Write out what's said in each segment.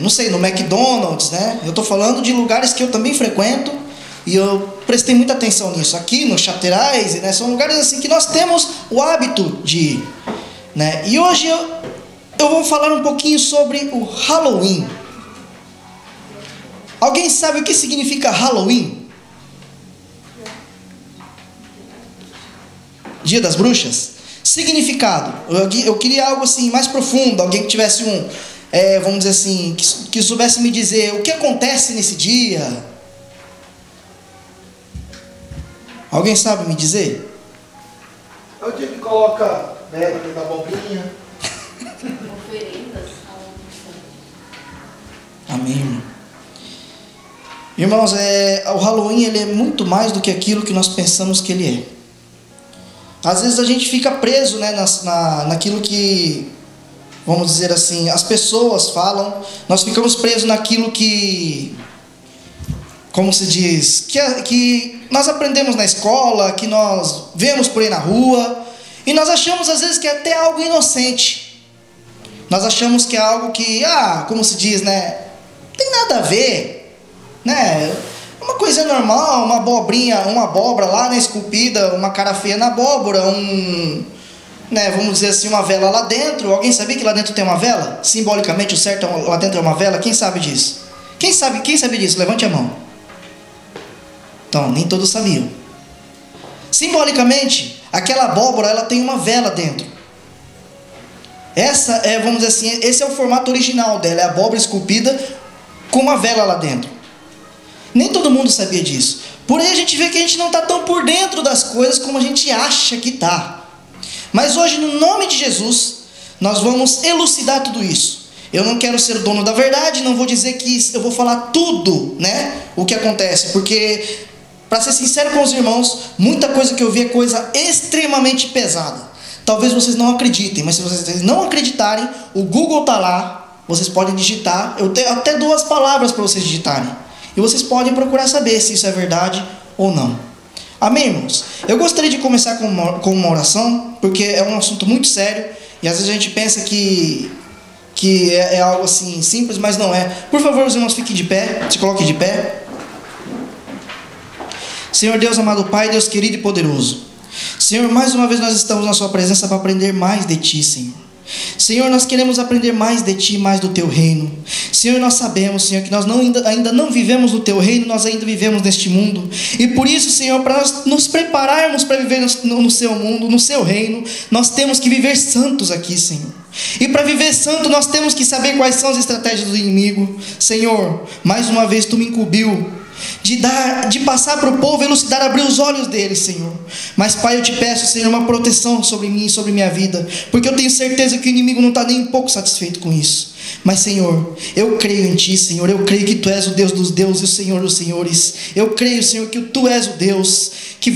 não sei, no McDonald's, né? Eu estou falando de lugares que eu também frequento e eu prestei muita atenção nisso. Aqui no Chatterais, né? São lugares assim que nós temos o hábito de ir, né? E hoje eu vou falar um pouquinho sobre o Halloween. Alguém sabe o que significa Halloween? Dia das Bruxas? Significado. Eu queria algo assim mais profundo, alguém que tivesse vamos dizer assim, que soubesse me dizer o que acontece nesse dia. Alguém sabe me dizer? É o dia que coloca vela dentro da abobrinha. Oferendas. Amém, irmão. Irmãos, o Halloween ele é muito mais do que aquilo que nós pensamos que ele é. Às vezes a gente fica preso, né, naquilo que, vamos dizer assim, as pessoas falam. Nós ficamos presos naquilo que, como se diz, que nós aprendemos na escola, que nós vemos por aí na rua. E nós achamos às vezes que é até algo inocente. Nós achamos que é algo que, como se diz, né, não tem nada a ver, né? Uma coisa normal, uma abobrinha, uma abóbora lá, né, esculpida, uma cara feia na abóbora, né, vamos dizer assim, uma vela lá dentro. Alguém sabia que lá dentro tem uma vela? Simbolicamente o certo lá dentro é uma vela? Quem sabe disso? Quem sabe disso? Levante a mão. Então, nem todos sabiam. Simbolicamente, aquela abóbora, ela tem uma vela dentro. Essa vamos dizer assim, esse é o formato original dela, é a abóbora esculpida com uma vela lá dentro. Nem todo mundo sabia disso. Porém a gente vê que a gente não está tão por dentro das coisas como a gente acha que está. Mas hoje, no nome de Jesus, nós vamos elucidar tudo isso. Eu não quero ser o dono da verdade, não vou dizer que eu vou falar tudo, né, o que acontece, porque, para ser sincero com os irmãos, muita coisa que eu vi é coisa extremamente pesada. Talvez vocês não acreditem, mas se vocês não acreditarem, o Google está lá, vocês podem digitar, eu tenho até 2 palavras para vocês digitarem. E vocês podem procurar saber se isso é verdade ou não. Amém, irmãos? Eu gostaria de começar com uma oração, porque é um assunto muito sério. E às vezes a gente pensa que é algo assim simples, mas não é. Por favor, os irmãos, fiquem de pé. Se coloquem de pé. Senhor Deus, amado Pai, Deus querido e poderoso. Senhor, mais uma vez nós estamos na sua presença para aprender mais de Ti, Senhor. Senhor, nós queremos aprender mais de Ti, mais do Teu reino. Senhor, nós sabemos, Senhor, que nós ainda não vivemos no Teu reino, nós ainda vivemos neste mundo. E por isso, Senhor, para nós nos prepararmos para viver no Seu mundo, no Seu reino, nós temos que viver santos aqui, Senhor. E para viver santo, nós temos que saber quais são as estratégias do inimigo. Senhor, mais uma vez Tu me incumbiu de passar para o povo, elucidar, abrir os olhos deles, Senhor. Mas, Pai, eu te peço, Senhor, uma proteção sobre mim e sobre minha vida, porque eu tenho certeza que o inimigo não está nem um pouco satisfeito com isso. Mas, Senhor, eu creio em Ti, Senhor. Eu creio que Tu és o Deus dos deuses e o Senhor dos senhores. Eu creio, Senhor, que Tu és o Deus que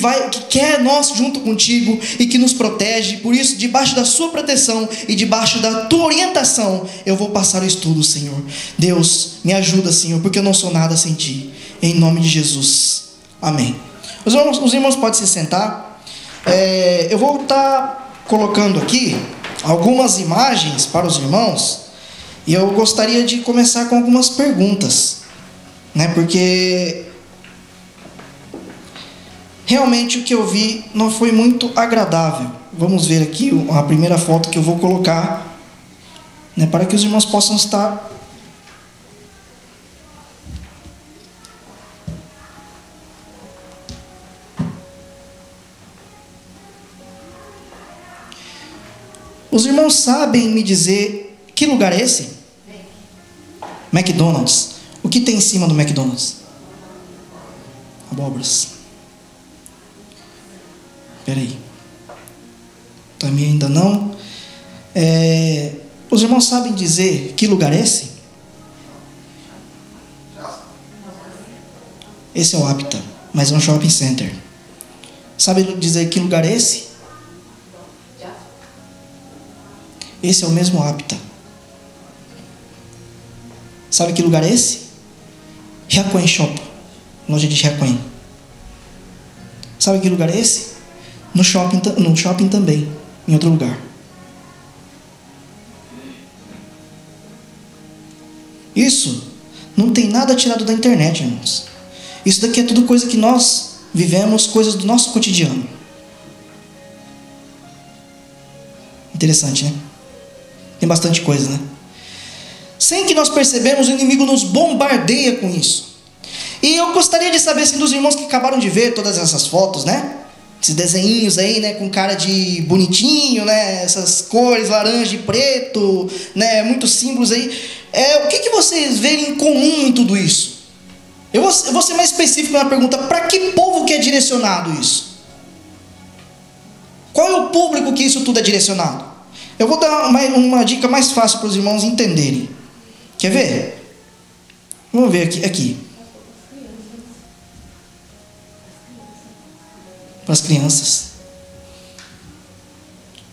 quer nós junto contigo e que nos protege. Por isso, debaixo da Sua proteção e debaixo da Tua orientação, eu vou passar o estudo, Senhor. Deus, me ajuda, Senhor, porque eu não sou nada sem Ti. Em nome de Jesus. Amém. Os irmãos podem se sentar. Eu vou estar colocando aqui algumas imagens para os irmãos. E eu gostaria de começar com algumas perguntas, né? Porque realmente o que eu vi não foi muito agradável. Vamos ver aqui a primeira foto que eu vou colocar, né? Para que os irmãos possam estar... Os irmãos sabem me dizer que lugar é esse? McDonald's. O que tem em cima do McDonald's? Abóboras. Espera aí. Também ainda não. Os irmãos sabem dizer que lugar é esse? Esse é o Habitat, mas é um shopping center. Sabe dizer que lugar é esse? Esse é o mesmo Habitat. Sabe que lugar é esse? Riacuém Shop, loja de Riacuém. Sabe que lugar é esse? No shopping também, em outro lugar. Isso não tem nada tirado da internet, irmãos. Isso daqui é tudo coisa que nós vivemos, coisas do nosso cotidiano. Interessante, né? Tem bastante coisa, né? Sem que nós percebemos, o inimigo nos bombardeia com isso. E eu gostaria de saber, assim, dos irmãos que acabaram de ver todas essas fotos, né? Esses desenhinhos aí, né? Com cara de bonitinho, né? Essas cores, laranja e preto, né? Muitos símbolos aí. O que vocês veem em comum em tudo isso? Eu vou ser mais específico na pergunta. Para que povo que é direcionado isso? Qual é o público que isso tudo é direcionado? Eu vou dar uma dica mais fácil para os irmãos entenderem. Quer ver? Vamos ver aqui. Para as crianças.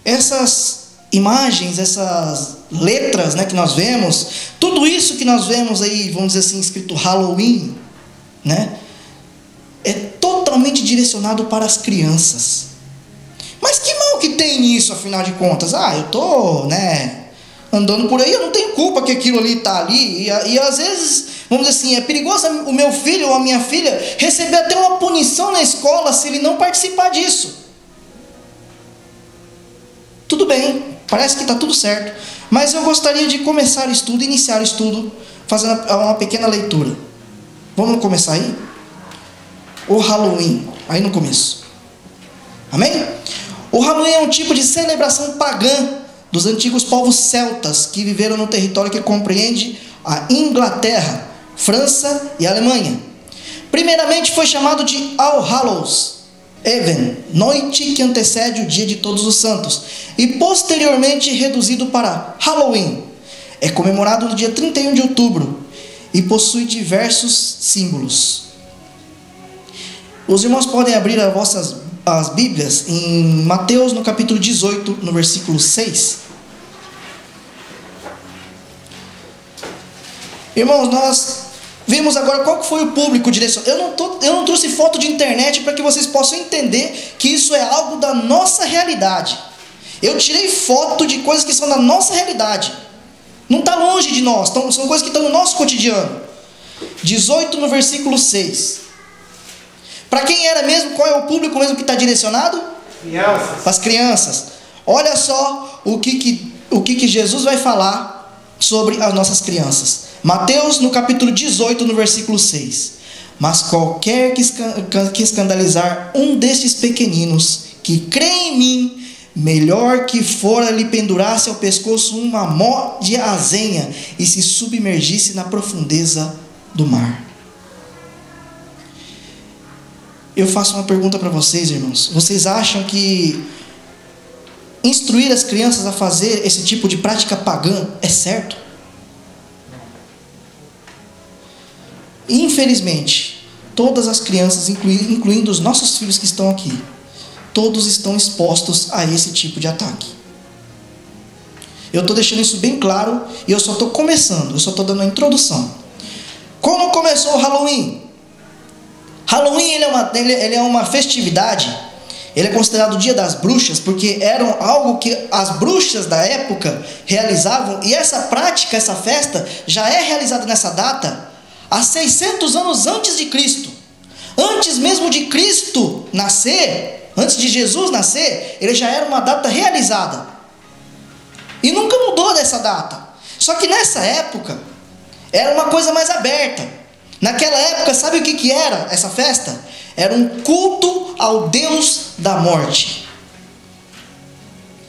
Essas imagens, essas letras, né, que nós vemos, tudo isso que nós vemos aí, vamos dizer assim, escrito Halloween, né, é totalmente direcionado para as crianças. Mas que mal que tem nisso, afinal de contas? Eu estou, né, andando por aí, eu não tenho culpa que aquilo ali está ali, e às vezes, vamos dizer assim, é perigoso o meu filho ou a minha filha receber até uma punição na escola se ele não participar disso. Tudo bem, parece que está tudo certo, mas eu gostaria de começar o estudo, iniciar o estudo, fazendo uma pequena leitura. Vamos começar aí? O Halloween, aí no começo. Amém? O Halloween é um tipo de celebração pagã dos antigos povos celtas que viveram no território que compreende a Inglaterra, França e Alemanha. Primeiramente foi chamado de All Hallows Even, noite que antecede o dia de Todos os Santos, e posteriormente reduzido para Halloween. É comemorado no dia 31 de outubro e possui diversos símbolos. Os irmãos podem abrir as Bíblias em Mateus, no capítulo 18, no versículo 6. Irmãos, nós vimos agora qual foi o público direcionado. Eu não trouxe foto de internet para que vocês possam entender que isso é algo da nossa realidade. Eu tirei foto de coisas que são da nossa realidade. Não está longe de nós, são coisas que estão no nosso cotidiano. 18 no versículo 6. Para quem era mesmo, qual é o público mesmo que está direcionado? Crianças. As crianças. Olha só o que Jesus vai falar sobre as nossas crianças. Mateus, no capítulo 18, no versículo 6. Mas qualquer que escandalizar um destes pequeninos que crê em mim, melhor que fora lhe pendurasse ao pescoço uma mó de azenha e se submergisse na profundeza do mar. Eu faço uma pergunta para vocês, irmãos. Vocês acham que instruir as crianças a fazer esse tipo de prática pagã é certo? Infelizmente, todas as crianças, incluindo os nossos filhos que estão aqui, todos estão expostos a esse tipo de ataque. Eu estou deixando isso bem claro e eu só estou começando, eu só estou dando a introdução. Como começou o Halloween? Halloween ele é uma festividade, ele é considerado o dia das bruxas, porque era algo que as bruxas da época realizavam, e essa prática, essa festa, já é realizada nessa data há 600 anos antes de Cristo. Antes mesmo de Cristo nascer, antes de Jesus nascer, ele já era uma data realizada. E nunca mudou dessa data. Só que nessa época, era uma coisa mais aberta. Naquela época, sabe o que era essa festa? Era um culto ao Deus da morte.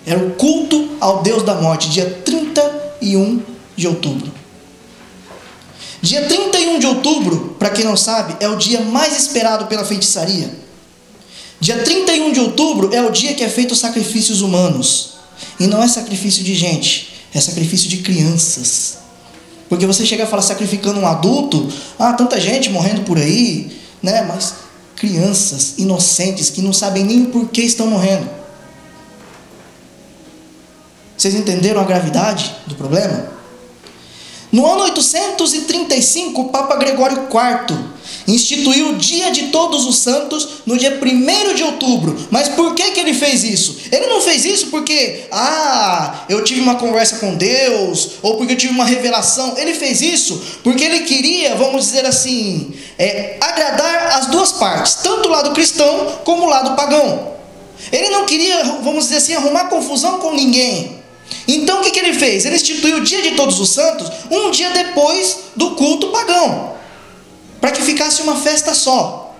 Era o culto ao Deus da morte, dia 31 de outubro. Dia 31 de outubro, para quem não sabe, é o dia mais esperado pela feitiçaria. Dia 31 de outubro é o dia que é feito os sacrifícios humanos. E não é sacrifício de gente, é sacrifício de crianças. Porque você chega a falar sacrificando um adulto, tanta gente morrendo por aí, né? Mas crianças inocentes que não sabem nem o porquê estão morrendo. Vocês entenderam a gravidade do problema? No ano 835, o Papa Gregório IV instituiu o dia de todos os santos no dia 1º de outubro. Mas por que ele fez isso? Ele não fez isso porque, eu tive uma conversa com Deus, ou porque eu tive uma revelação. Ele fez isso porque ele queria, vamos dizer assim, agradar as duas partes, tanto o lado cristão como o lado pagão. Ele não queria, vamos dizer assim, arrumar confusão com ninguém. Então o que ele fez? Ele instituiu o dia de todos os santos um dia depois do culto pagão, para que ficasse uma festa só.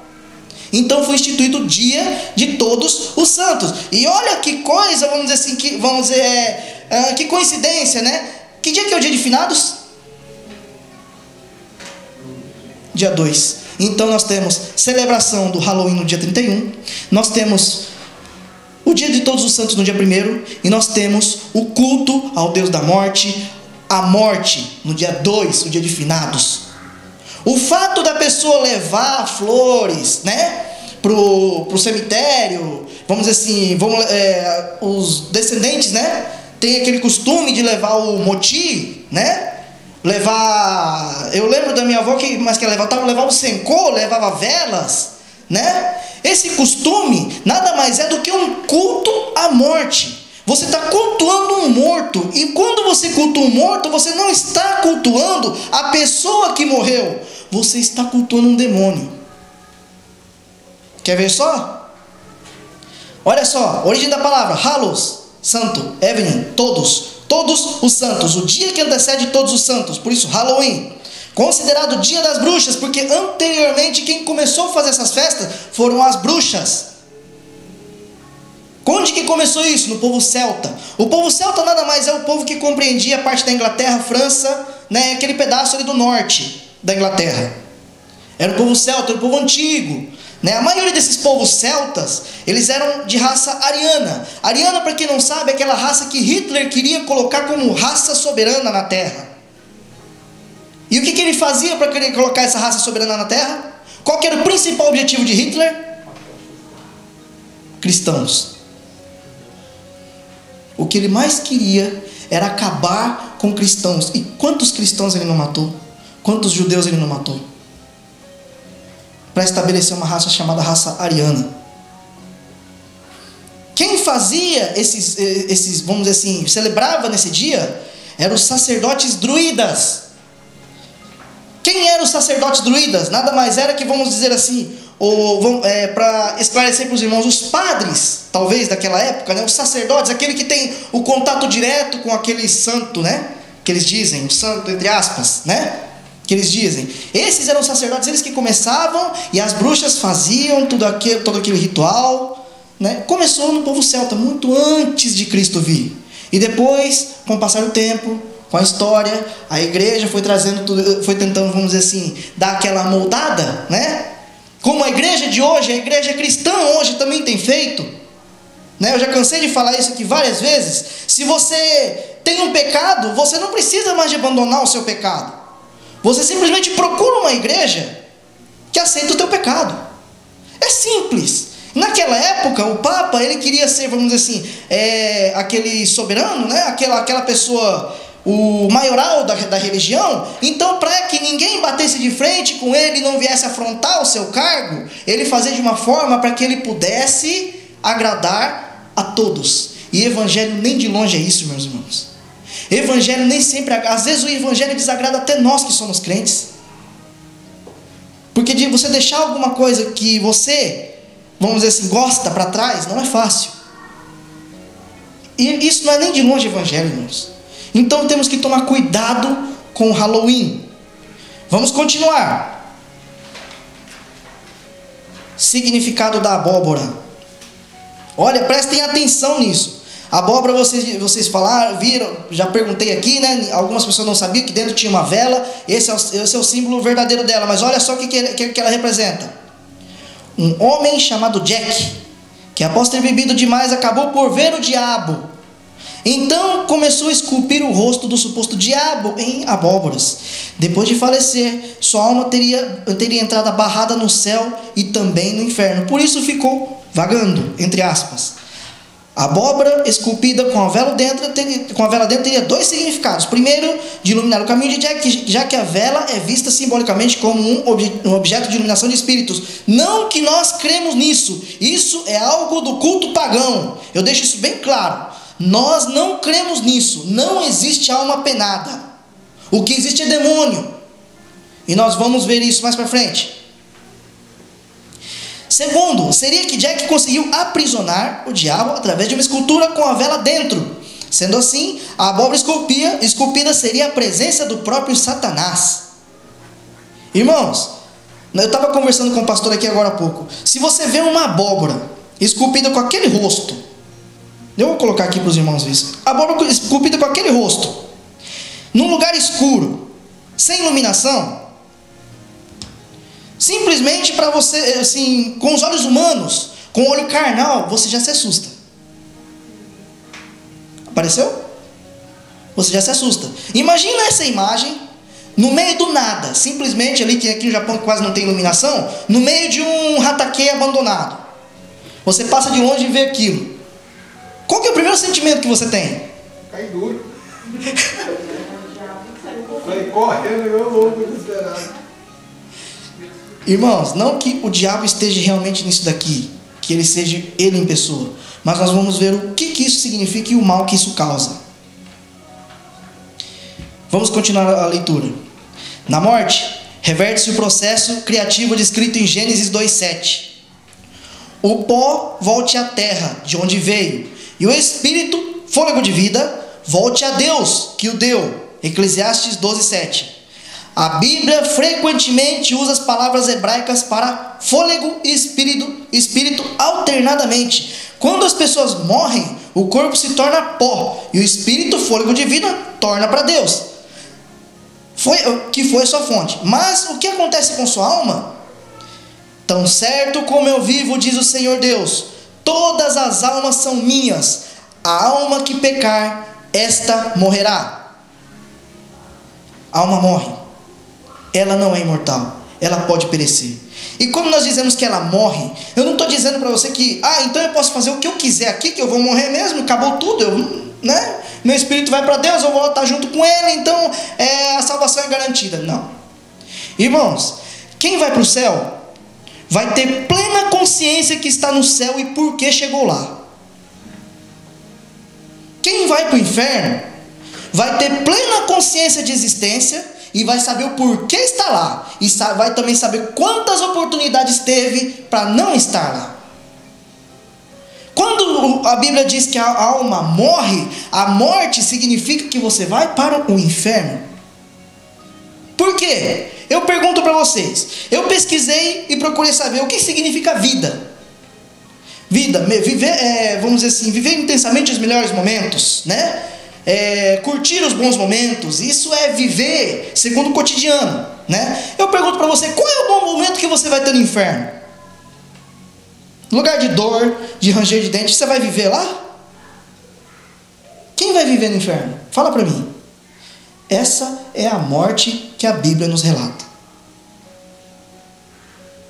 Então foi instituído o dia de todos os santos. E olha que coisa, vamos dizer assim, que coincidência, né? Que dia que é o dia de finados? Dia 2. Então nós temos celebração do Halloween no dia 31. Nós temos o dia de todos os santos no dia 1º. E nós temos o culto ao Deus da morte, a morte, no dia 2, o dia de finados. O fato da pessoa levar flores, né, pro cemitério, vamos dizer assim, os descendentes, né, tem aquele costume de levar o moti, né, eu lembro da minha avó que levava o sencô, levava velas, né. Esse costume nada mais é do que um culto à morte. Você está cultuando um morto. E quando você cultua um morto, você não está cultuando a pessoa que morreu. Você está cultuando um demônio. Quer ver só? Olha só, a origem da palavra: Halos, santo, Evening, todos os santos, o dia que antecede todos os santos. Por isso, Halloween. Considerado o dia das bruxas, porque anteriormente quem começou a fazer essas festas foram as bruxas. Onde que começou isso? No povo celta. O povo celta nada mais é o povo que compreendia a parte da Inglaterra, França, né, aquele pedaço ali do norte da Inglaterra. Era o povo celta, era o povo antigo, né? A maioria desses povos celtas, eles eram de raça ariana. Ariana, para quem não sabe, é aquela raça que Hitler queria colocar como raça soberana na terra. E o que ele fazia para querer colocar essa raça soberana na terra? Qual que era o principal objetivo de Hitler? Cristãos. O que ele mais queria era acabar com cristãos. E quantos cristãos ele não matou? Quantos judeus ele não matou? Para estabelecer uma raça chamada raça ariana. Quem fazia esses, vamos dizer assim, celebrava nesse dia, eram os sacerdotes druidas. Quem eram os sacerdotes druidas? Nada mais era que, vamos dizer assim, para esclarecer para os irmãos, os padres, talvez daquela época, né? Os sacerdotes, aquele que tem o contato direto com aquele santo, né? Que eles dizem, o santo entre aspas, né? Que eles dizem. Esses eram os sacerdotes, eles que começavam, e as bruxas faziam todo aquele ritual, né? Começou no povo celta, muito antes de Cristo vir. E depois, com o passar do tempo, com a história, a igreja foi trazendo tudo, foi tentando, vamos dizer assim, dar aquela moldada, né? Como a igreja de hoje, a igreja cristã hoje também tem feito, né? Eu já cansei de falar isso aqui várias vezes. Se você tem um pecado, você não precisa mais de abandonar o seu pecado. Você simplesmente procura uma igreja que aceita o teu pecado. É simples. Naquela época, o Papa, ele queria ser, vamos dizer assim, aquele soberano, né? Aquela pessoa, o maioral da religião. Então, para que ninguém batesse de frente com ele e não viesse afrontar o seu cargo, ele fazia de uma forma para que ele pudesse agradar a todos. E evangelho nem de longe é isso, meus irmãos. Evangelho nem sempre, às vezes o evangelho desagrada até nós que somos crentes. Porque de você deixar alguma coisa que você, vamos dizer assim, gosta para trás, não é fácil. E isso não é nem de longe evangelho, irmãos. Então temos que tomar cuidado com o Halloween. Vamos continuar. Significado da abóbora. Olha, prestem atenção nisso. Abóbora, vocês falaram, viram, já perguntei aqui, né? Algumas pessoas não sabiam que dentro tinha uma vela. Esse é o símbolo verdadeiro dela. Mas olha só o que ela representa. Um homem chamado Jack, que após ter bebido demais, acabou por ver o diabo. Então começou a esculpir o rosto do suposto diabo em abóboras. Depois de falecer, sua alma teria entrado barrada no céu e também no inferno. Por isso ficou vagando, entre aspas. A abóbora esculpida com a vela dentro teria dois significados. Primeiro, de iluminar o caminho de Jack, já que a vela é vista simbolicamente como um objeto de iluminação de espíritos. Não que nós cremos nisso. Isso é algo do culto pagão. Eu deixo isso bem claro. Nós não cremos nisso. Não existe alma penada. O que existe é demônio. E nós vamos ver isso mais para frente. Segundo, seria que Jack conseguiu aprisionar o diabo através de uma escultura com a vela dentro. Sendo assim, a abóbora esculpida seria a presença do próprio Satanás. Irmãos, eu estava conversando com o pastor aqui agora há pouco. Se você vê uma abóbora esculpida com aquele rosto, eu vou colocar aqui para os irmãos verem. Abóbora esculpida com aquele rosto, num lugar escuro, sem iluminação, simplesmente para você, assim, com os olhos humanos, com o olho carnal, você já se assusta. Apareceu? Você já se assusta. Imagina essa imagem no meio do nada, simplesmente ali, que aqui no Japão quase não tem iluminação, no meio de um hataque abandonado. Você passa de longe e vê aquilo. Qual que é o primeiro sentimento que você tem? Cai duro. Vai correndo, meu louco, desesperado. Irmãos, não que o diabo esteja realmente nisso daqui, que ele seja ele em pessoa, mas nós vamos ver o que isso significa e o mal que isso causa. Vamos continuar a leitura. Na morte, reverte-se o processo criativo descrito em Gênesis 2:7. O pó volte à terra, de onde veio, e o espírito, fôlego de vida, volte a Deus, que o deu. Eclesiastes 12:7. A Bíblia frequentemente usa as palavras hebraicas para fôlego e espírito alternadamente. Quando as pessoas morrem, o corpo se torna pó e o espírito, fôlego de vida, torna para Deus, que foi a sua fonte. Mas o que acontece com sua alma? Tão certo como eu vivo, diz o Senhor Deus, todas as almas são minhas. A alma que pecar, esta morrerá. A alma morre. Ela não é imortal, ela pode perecer. E como nós dizemos que ela morre, eu não estou dizendo para você que, então eu posso fazer o que eu quiser aqui, que eu vou morrer mesmo, acabou tudo, meu espírito vai para Deus, eu vou estar junto com Ele, então a salvação é garantida. Não. Irmãos, quem vai para o céu, vai ter plena consciência que está no céu e por que chegou lá. Quem vai para o inferno, vai ter plena consciência de existência, e vai saber o porquê está lá. E vai também saber quantas oportunidades teve para não estar lá. Quando a Bíblia diz que a alma morre, a morte significa que você vai para o inferno. Por quê? Eu pergunto para vocês. Eu pesquisei e procurei saber o que significa vida. Vida, viver, vamos dizer assim, viver intensamente os melhores momentos, né? Curtir os bons momentos, isso é viver segundo o cotidiano, né? Eu pergunto para você, qual é o bom momento que você vai ter no inferno? Lugar de dor, de ranger de dente, você vai viver lá? Quem vai viver no inferno? Fala para mim. Essa é a morte que a Bíblia nos relata.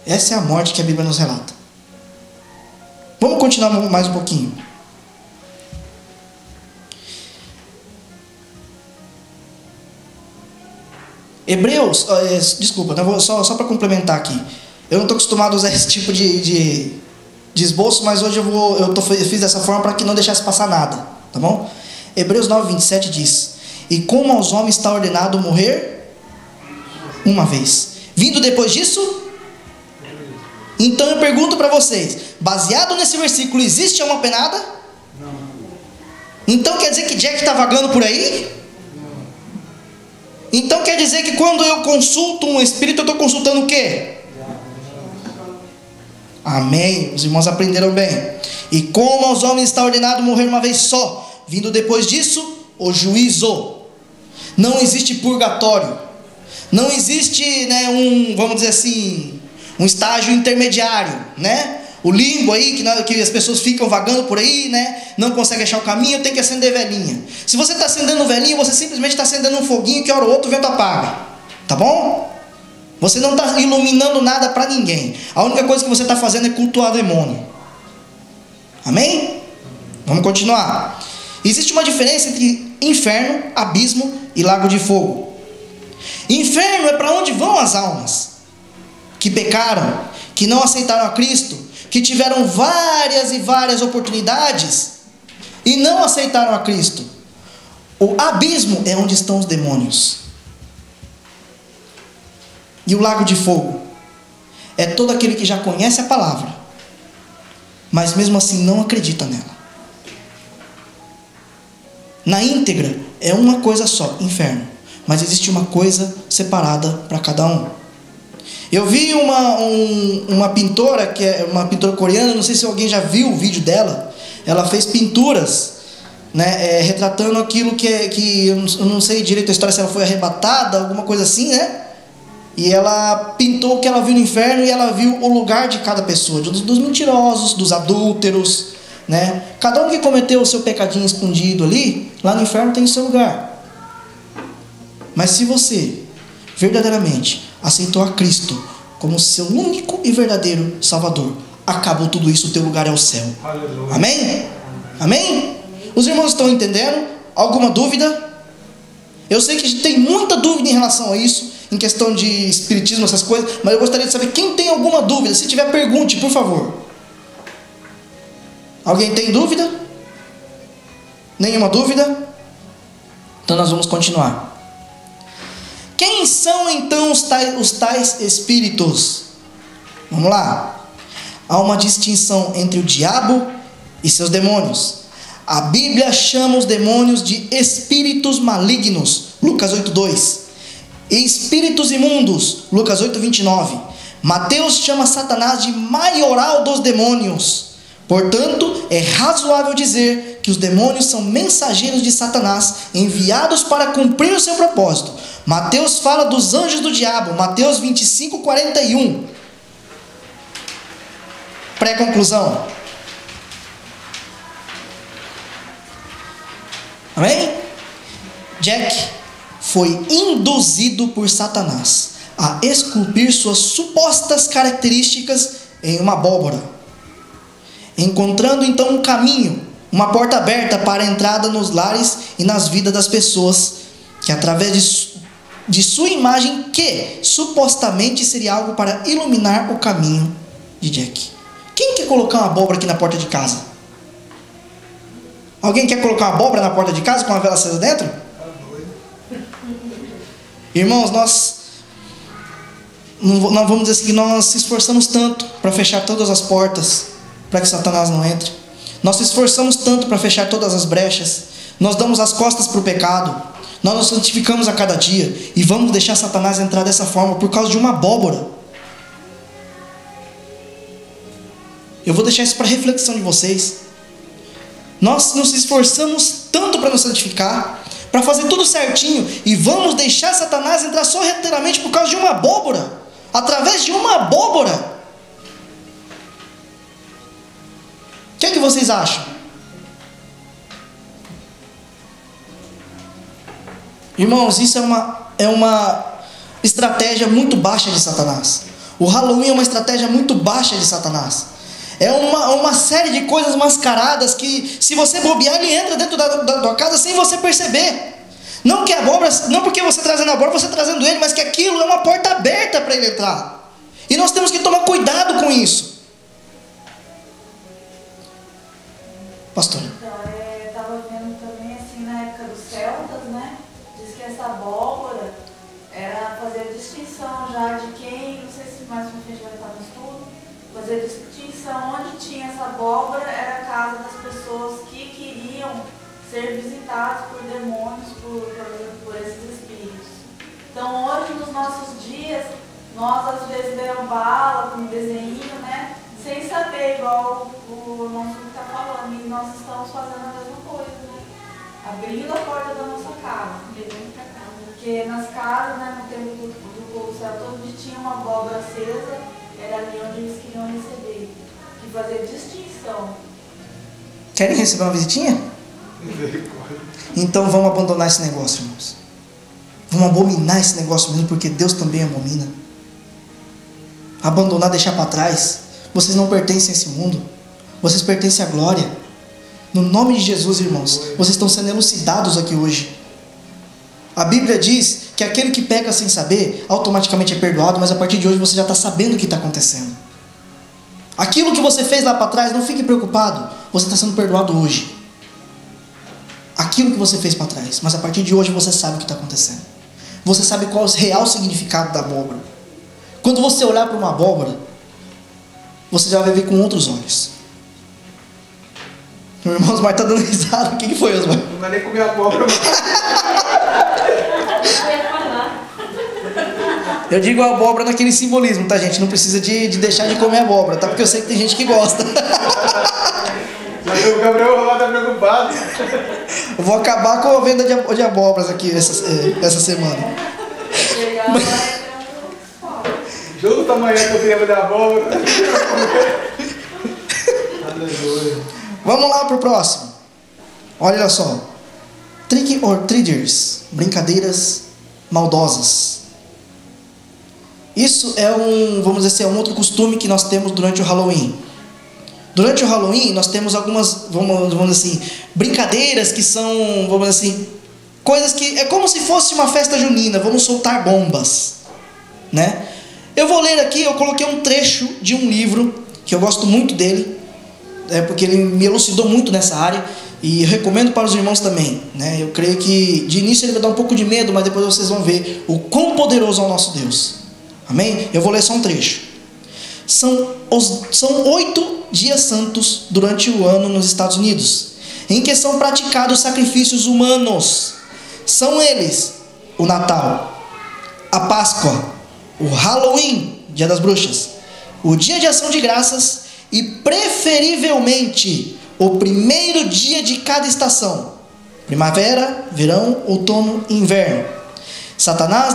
Essa é a morte que a Bíblia nos relata. Vamos continuar mais um pouquinho. Hebreus, desculpa, só para complementar aqui. Eu não estou acostumado a usar esse tipo de esboço, mas hoje eu fiz dessa forma para que não deixasse passar nada, tá bom? Hebreus 9:27 diz: E como aos homens está ordenado morrer uma vez, vindo depois disso? Então eu pergunto para vocês, baseado nesse versículo, existe alma penada? Não. Então quer dizer que Jack está vagando por aí? Então quer dizer que quando eu consulto um espírito, eu estou consultando o quê? Amém. Os irmãos aprenderam bem. E como aos homens está ordenado morrer uma vez só, vindo depois disso, o juízo. Não existe purgatório. Não existe, vamos dizer assim, um estágio intermediário, né? O limbo aí, que as pessoas ficam vagando por aí, né? Não conseguem achar o caminho, tem que acender velinha. Se você está acendendo velinha, você simplesmente está acendendo um foguinho que hora ou outra o vento apaga. Tá bom? Você não está iluminando nada para ninguém. A única coisa que você está fazendo é cultuar o demônio. Amém? Vamos continuar. Existe uma diferença entre inferno, abismo e lago de fogo. Inferno é para onde vão as almas que pecaram, que não aceitaram a Cristo, que tiveram várias e várias oportunidades e não aceitaram a Cristo. O abismo é onde estão os demônios. E o lago de fogo é todo aquele que já conhece a palavra, mas mesmo assim não acredita nela. Na íntegra é uma coisa só, inferno, mas existe uma coisa separada para cada um. Eu vi uma pintora, que é uma pintora coreana, não sei se alguém já viu o vídeo dela. Ela fez pinturas, né, retratando aquilo que eu não sei direito a história, se ela foi arrebatada, alguma coisa assim, né? E ela pintou o que ela viu no inferno, e ela viu o lugar de cada pessoa, dos mentirosos, dos adúlteros, né? Cada um que cometeu o seu pecadinho escondido ali, lá no inferno tem o seu lugar. Mas se você verdadeiramente aceitou a Cristo como seu único e verdadeiro Salvador, acabou tudo isso, o teu lugar é o céu. Aleluia. Amém? Amém? Os irmãos estão entendendo? Alguma dúvida? Eu sei que tem muita dúvida em relação a isso, em questão de espiritismo, essas coisas, mas eu gostaria de saber quem tem alguma dúvida. Se tiver, pergunte, por favor. Alguém tem dúvida? Nenhuma dúvida? Então nós vamos continuar. Quem são então os tais espíritos? Vamos lá. Há uma distinção entre o diabo e seus demônios. A Bíblia chama os demônios de espíritos malignos, Lucas 8:2. E espíritos imundos, Lucas 8:29. Mateus chama Satanás de maioral dos demônios. Portanto, é razoável dizer que os demônios são mensageiros de Satanás, enviados para cumprir o seu propósito. Mateus fala dos anjos do diabo, Mateus 25:41. Pré-conclusão. Amém? Jack foi induzido por Satanás a esculpir suas supostas características em uma abóbora, encontrando então um caminho, uma porta aberta para a entrada nos lares e nas vidas das pessoas, que através de sua imagem, que supostamente seria algo para iluminar o caminho de Jack. Quem quer colocar uma abóbora aqui na porta de casa? Alguém quer colocar uma abóbora na porta de casa com uma vela acesa dentro? Irmãos, nós vamos dizer assim, que nós se esforçamos tanto para fechar todas as portas, para que Satanás não entre. Nós se esforçamos tanto para fechar todas as brechas. Nós damos as costas para o pecado. Nós nos santificamos a cada dia. E vamos deixar Satanás entrar dessa forma por causa de uma abóbora. Eu vou deixar isso para reflexão de vocês. Nós nos esforçamos tanto para nos santificar, para fazer tudo certinho, e vamos deixar Satanás entrar só reiteiramente por causa de uma abóbora, através de uma abóbora. O que é que vocês acham? Irmãos, isso é uma estratégia muito baixa de Satanás. O Halloween é uma estratégia muito baixa de Satanás. É uma série de coisas mascaradas que, se você bobear, ele entra dentro da tua casa sem você perceber. Não que a abóbora, não porque você trazendo a abóbora, você trazendo ele, mas que aquilo é uma porta aberta para ele entrar. E nós temos que tomar cuidado com isso. Pastor. Então, eu estava vendo também, assim, na época dos celtas, né? Diz que essa abóbora era fazer a distinção já de quem, não sei se mais uma frente vai estar no estudo, fazer a distinção onde tinha essa abóbora era a casa das pessoas que queriam ser visitados por demônios, por esses espíritos. Então hoje, nos nossos dias, nós às vezes demos bala com um desenho, né? Sem saber, igual o nosso está falando, e nós estamos fazendo a mesma coisa, né? Abrindo a porta da nossa casa. Porque nas casas, né, no tempo do povo celta, onde tinha uma abóbora acesa, era ali onde eles queriam receber. E fazer distinção. Querem receber uma visitinha? Então vamos abandonar esse negócio, irmãos. Vamos abominar esse negócio mesmo, porque Deus também abomina. Abandonar, deixar para trás. Vocês não pertencem a esse mundo. Vocês pertencem à glória. No nome de Jesus, irmãos, vocês estão sendo elucidados aqui hoje. A Bíblia diz que aquele que peca sem saber, automaticamente é perdoado, mas a partir de hoje você já está sabendo o que está acontecendo. Aquilo que você fez lá para trás, não fique preocupado, você está sendo perdoado hoje. Aquilo que você fez para trás, mas a partir de hoje você sabe o que está acontecendo. Você sabe qual é o real significado da abóbora. Quando você olhar para uma abóbora, você já vai ver com outros olhos. Meu irmão Osmar está dando risada. O que foi, Osmar? Não vai nem comer abóbora. Eu digo abóbora naquele simbolismo, tá, gente? Não precisa de deixar de comer abóbora, tá? Porque eu sei que tem gente que gosta. O Gabriel lá tá preocupado. Eu vou acabar com a venda de abóboras aqui essa semana. Justo amanhã que eu queria vender abóbora. Vamos lá pro próximo. Olha só. Trick or treaters, brincadeiras maldosas. Isso é vamos dizer assim, um outro costume que nós temos durante o Halloween. Durante o Halloween nós temos algumas, vamos dizer assim, brincadeiras que são, vamos dizer assim, coisas que é como se fosse uma festa junina. Vamos soltar bombas, né? Eu vou ler aqui, eu coloquei um trecho de um livro que eu gosto muito dele, porque ele me elucidou muito nessa área, e eu recomendo para os irmãos também, né? Eu creio que de início ele vai dar um pouco de medo, mas depois vocês vão ver o quão poderoso é o nosso Deus. Amém? Eu vou ler só um trecho. São 8 dias santos durante o ano nos Estados Unidos, em que são praticados sacrifícios humanos. São eles o Natal, a Páscoa, o Halloween, Dia das Bruxas, o Dia de Ação de Graças e, preferivelmente, o primeiro dia de cada estação: primavera, verão, outono e inverno. Satanás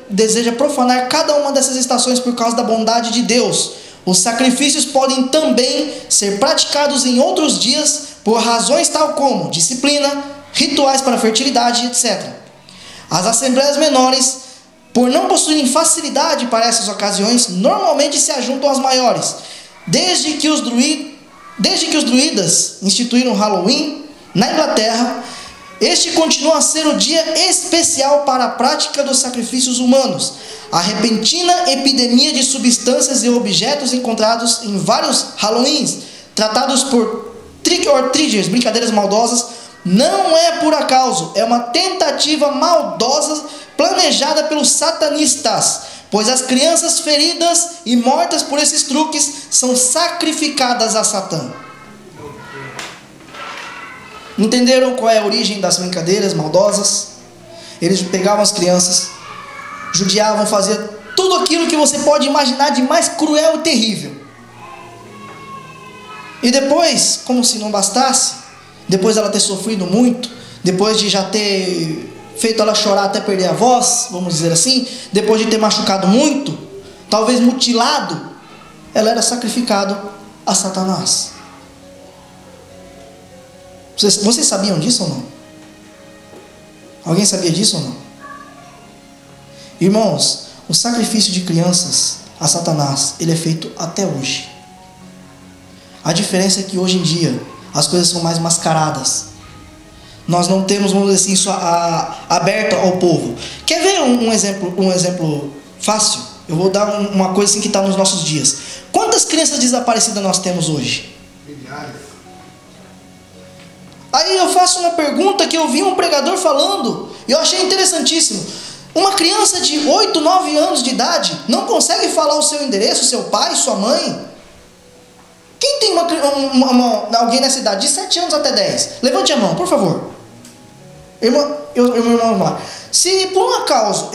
deseja profanar cada uma dessas estações por causa da bondade de Deus. Os sacrifícios podem também ser praticados em outros dias por razões tal como disciplina, rituais para fertilidade, etc. As assembleias menores, por não possuírem facilidade para essas ocasiões, normalmente se ajuntam às maiores. Desde que os druidas instituíram Halloween na Inglaterra, este continua a ser o dia especial para a prática dos sacrifícios humanos. A repentina epidemia de substâncias e objetos encontrados em vários Halloweens, tratados por trick or treaters, brincadeiras maldosas, não é por acaso, é uma tentativa maldosa planejada pelos satanistas, pois as crianças feridas e mortas por esses truques são sacrificadas a Satã. Entenderam qual é a origem das brincadeiras maldosas? Eles pegavam as crianças, judiavam, faziam tudo aquilo que você pode imaginar de mais cruel e terrível. E depois, como se não bastasse, depois dela ter sofrido muito, depois de já ter feito ela chorar até perder a voz, vamos dizer assim, depois de ter machucado muito, talvez mutilado, ela era sacrificada a Satanás. Vocês sabiam disso ou não? Alguém sabia disso ou não? Irmãos, o sacrifício de crianças a Satanás, ele é feito até hoje. A diferença é que hoje em dia as coisas são mais mascaradas. Nós não temos, vamos dizer assim, isso aberto ao povo. Quer ver um exemplo fácil? Eu vou dar uma coisa assim que está nos nossos dias. Quantas crianças desaparecidas nós temos hoje? Milhares. Aí eu faço uma pergunta que eu vi um pregador falando, e eu achei interessantíssimo. Uma criança de 8, 9 anos de idade não consegue falar o seu endereço, seu pai, sua mãe? Quem tem alguém nessa idade, de 7 anos até 10? Levante a mão, por favor. Irmão, se por um acaso,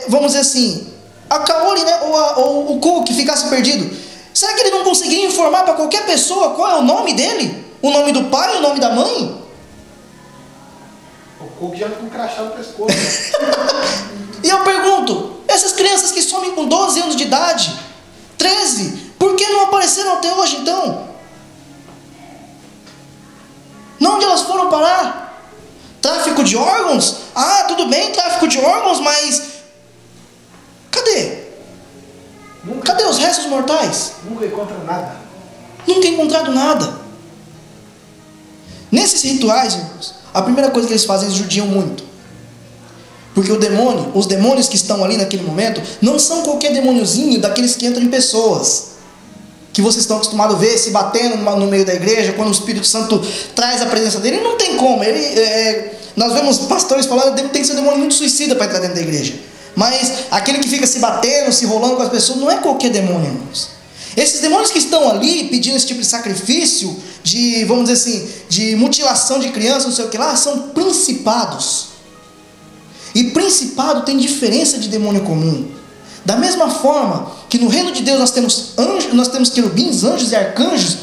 vamos dizer assim, a Kaori, né, ou o Cook ficasse perdido, será que ele não conseguiria informar para qualquer pessoa qual é o nome dele? O nome do pai, o nome da mãe? O Cook já com um crachá no pescoço. E eu pergunto, essas crianças que somem com 12 anos de idade, 13, por que não apareceram até hoje então? Onde elas foram parar? Tráfico de órgãos? Ah, tudo bem, tráfico de órgãos, mas cadê? Cadê os restos mortais? Nunca encontra nada. Nunca encontrado nada. Nesses rituais, irmãos, a primeira coisa que eles fazem, eles judiam muito. Porque os demônios que estão ali naquele momento, não são qualquer demôniozinho daqueles que entram em pessoas, que vocês estão acostumados a ver se batendo no meio da igreja, quando o Espírito Santo traz a presença dele. Não tem como, nós vemos pastores falando que tem que ser um demônio muito suicida para entrar dentro da igreja. Mas aquele que fica se batendo, se rolando com as pessoas, não é qualquer demônio, irmãos. Esses demônios que estão ali pedindo esse tipo de sacrifício, de, vamos dizer assim, de mutilação de criança, não sei o que lá, são principados. E principado tem diferença de demônio comum. Da mesma forma que no reino de Deus nós temos anjos, nós temos querubins, anjos e arcanjos,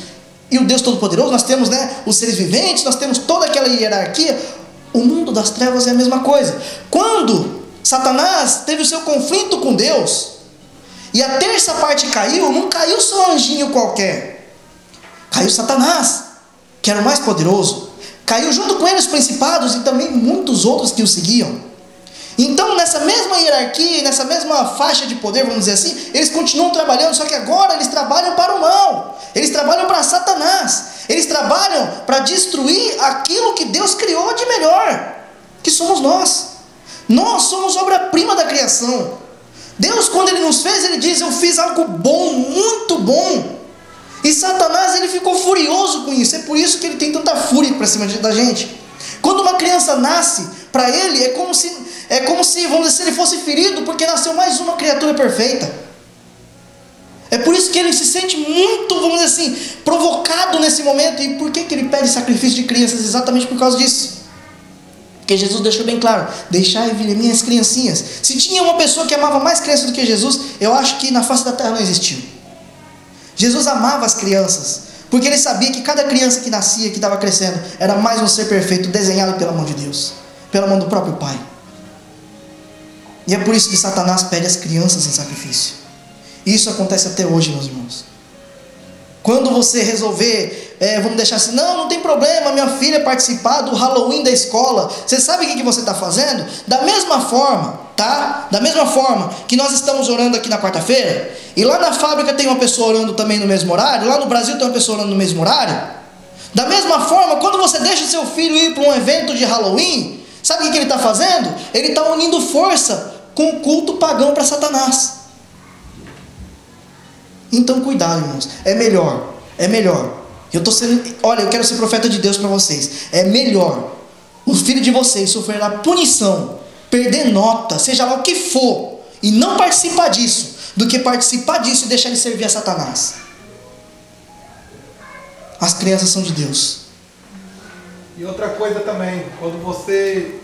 e o Deus Todo-Poderoso, nós temos, os seres viventes, nós temos toda aquela hierarquia. O mundo das trevas é a mesma coisa. Quando Satanás teve o seu conflito com Deus, e a terça parte caiu, não caiu só um anjinho qualquer, caiu Satanás, que era o mais poderoso, caiu junto com ele os principados e também muitos outros que o seguiam. Então, nessa mesma hierarquia, nessa mesma faixa de poder, vamos dizer assim, eles continuam trabalhando, só que agora eles trabalham para o mal, eles trabalham para Satanás, eles trabalham para destruir aquilo que Deus criou de melhor, que somos nós. Nós somos obra-prima da criação. Deus, quando Ele nos fez, Ele diz: eu fiz algo bom, muito bom. E Satanás, ele ficou furioso com isso. É por isso que ele tem tanta fúria para cima da gente. Quando uma criança nasce, para ele é como se, vamos dizer, se ele fosse ferido, porque nasceu mais uma criatura perfeita. É por isso que ele se sente muito, vamos dizer assim, provocado nesse momento. E por que ele pede sacrifício de crianças? Exatamente por causa disso. Porque Jesus deixou bem claro: deixai vir minhas criancinhas. Se tinha uma pessoa que amava mais crianças do que Jesus, eu acho que na face da terra não existiu. Jesus amava as crianças, porque ele sabia que cada criança que nascia, que estava crescendo, era mais um ser perfeito, desenhado pela mão de Deus, pela mão do próprio Pai. E é por isso que Satanás pede as crianças em sacrifício. E isso acontece até hoje, meus irmãos. Quando você resolver, vamos deixar assim: não tem problema minha filha participar do Halloween da escola, você sabe o que você está fazendo? Da mesma forma, da mesma forma que nós estamos orando aqui na quarta-feira, e lá na fábrica tem uma pessoa orando também no mesmo horário, lá no Brasil tem uma pessoa orando no mesmo horário. Da mesma forma, quando você deixa seu filho ir para um evento de Halloween, sabe o que ele está fazendo? Ele está unindo força com o culto pagão para Satanás. Então cuidado, irmãos, é melhor, eu quero ser profeta de Deus para vocês, é melhor o filho de vocês sofrer a punição, perder nota, seja lá o que for, e não participar disso, do que participar disso e deixar ele servir a Satanás. As crianças são de Deus. E outra coisa também, quando você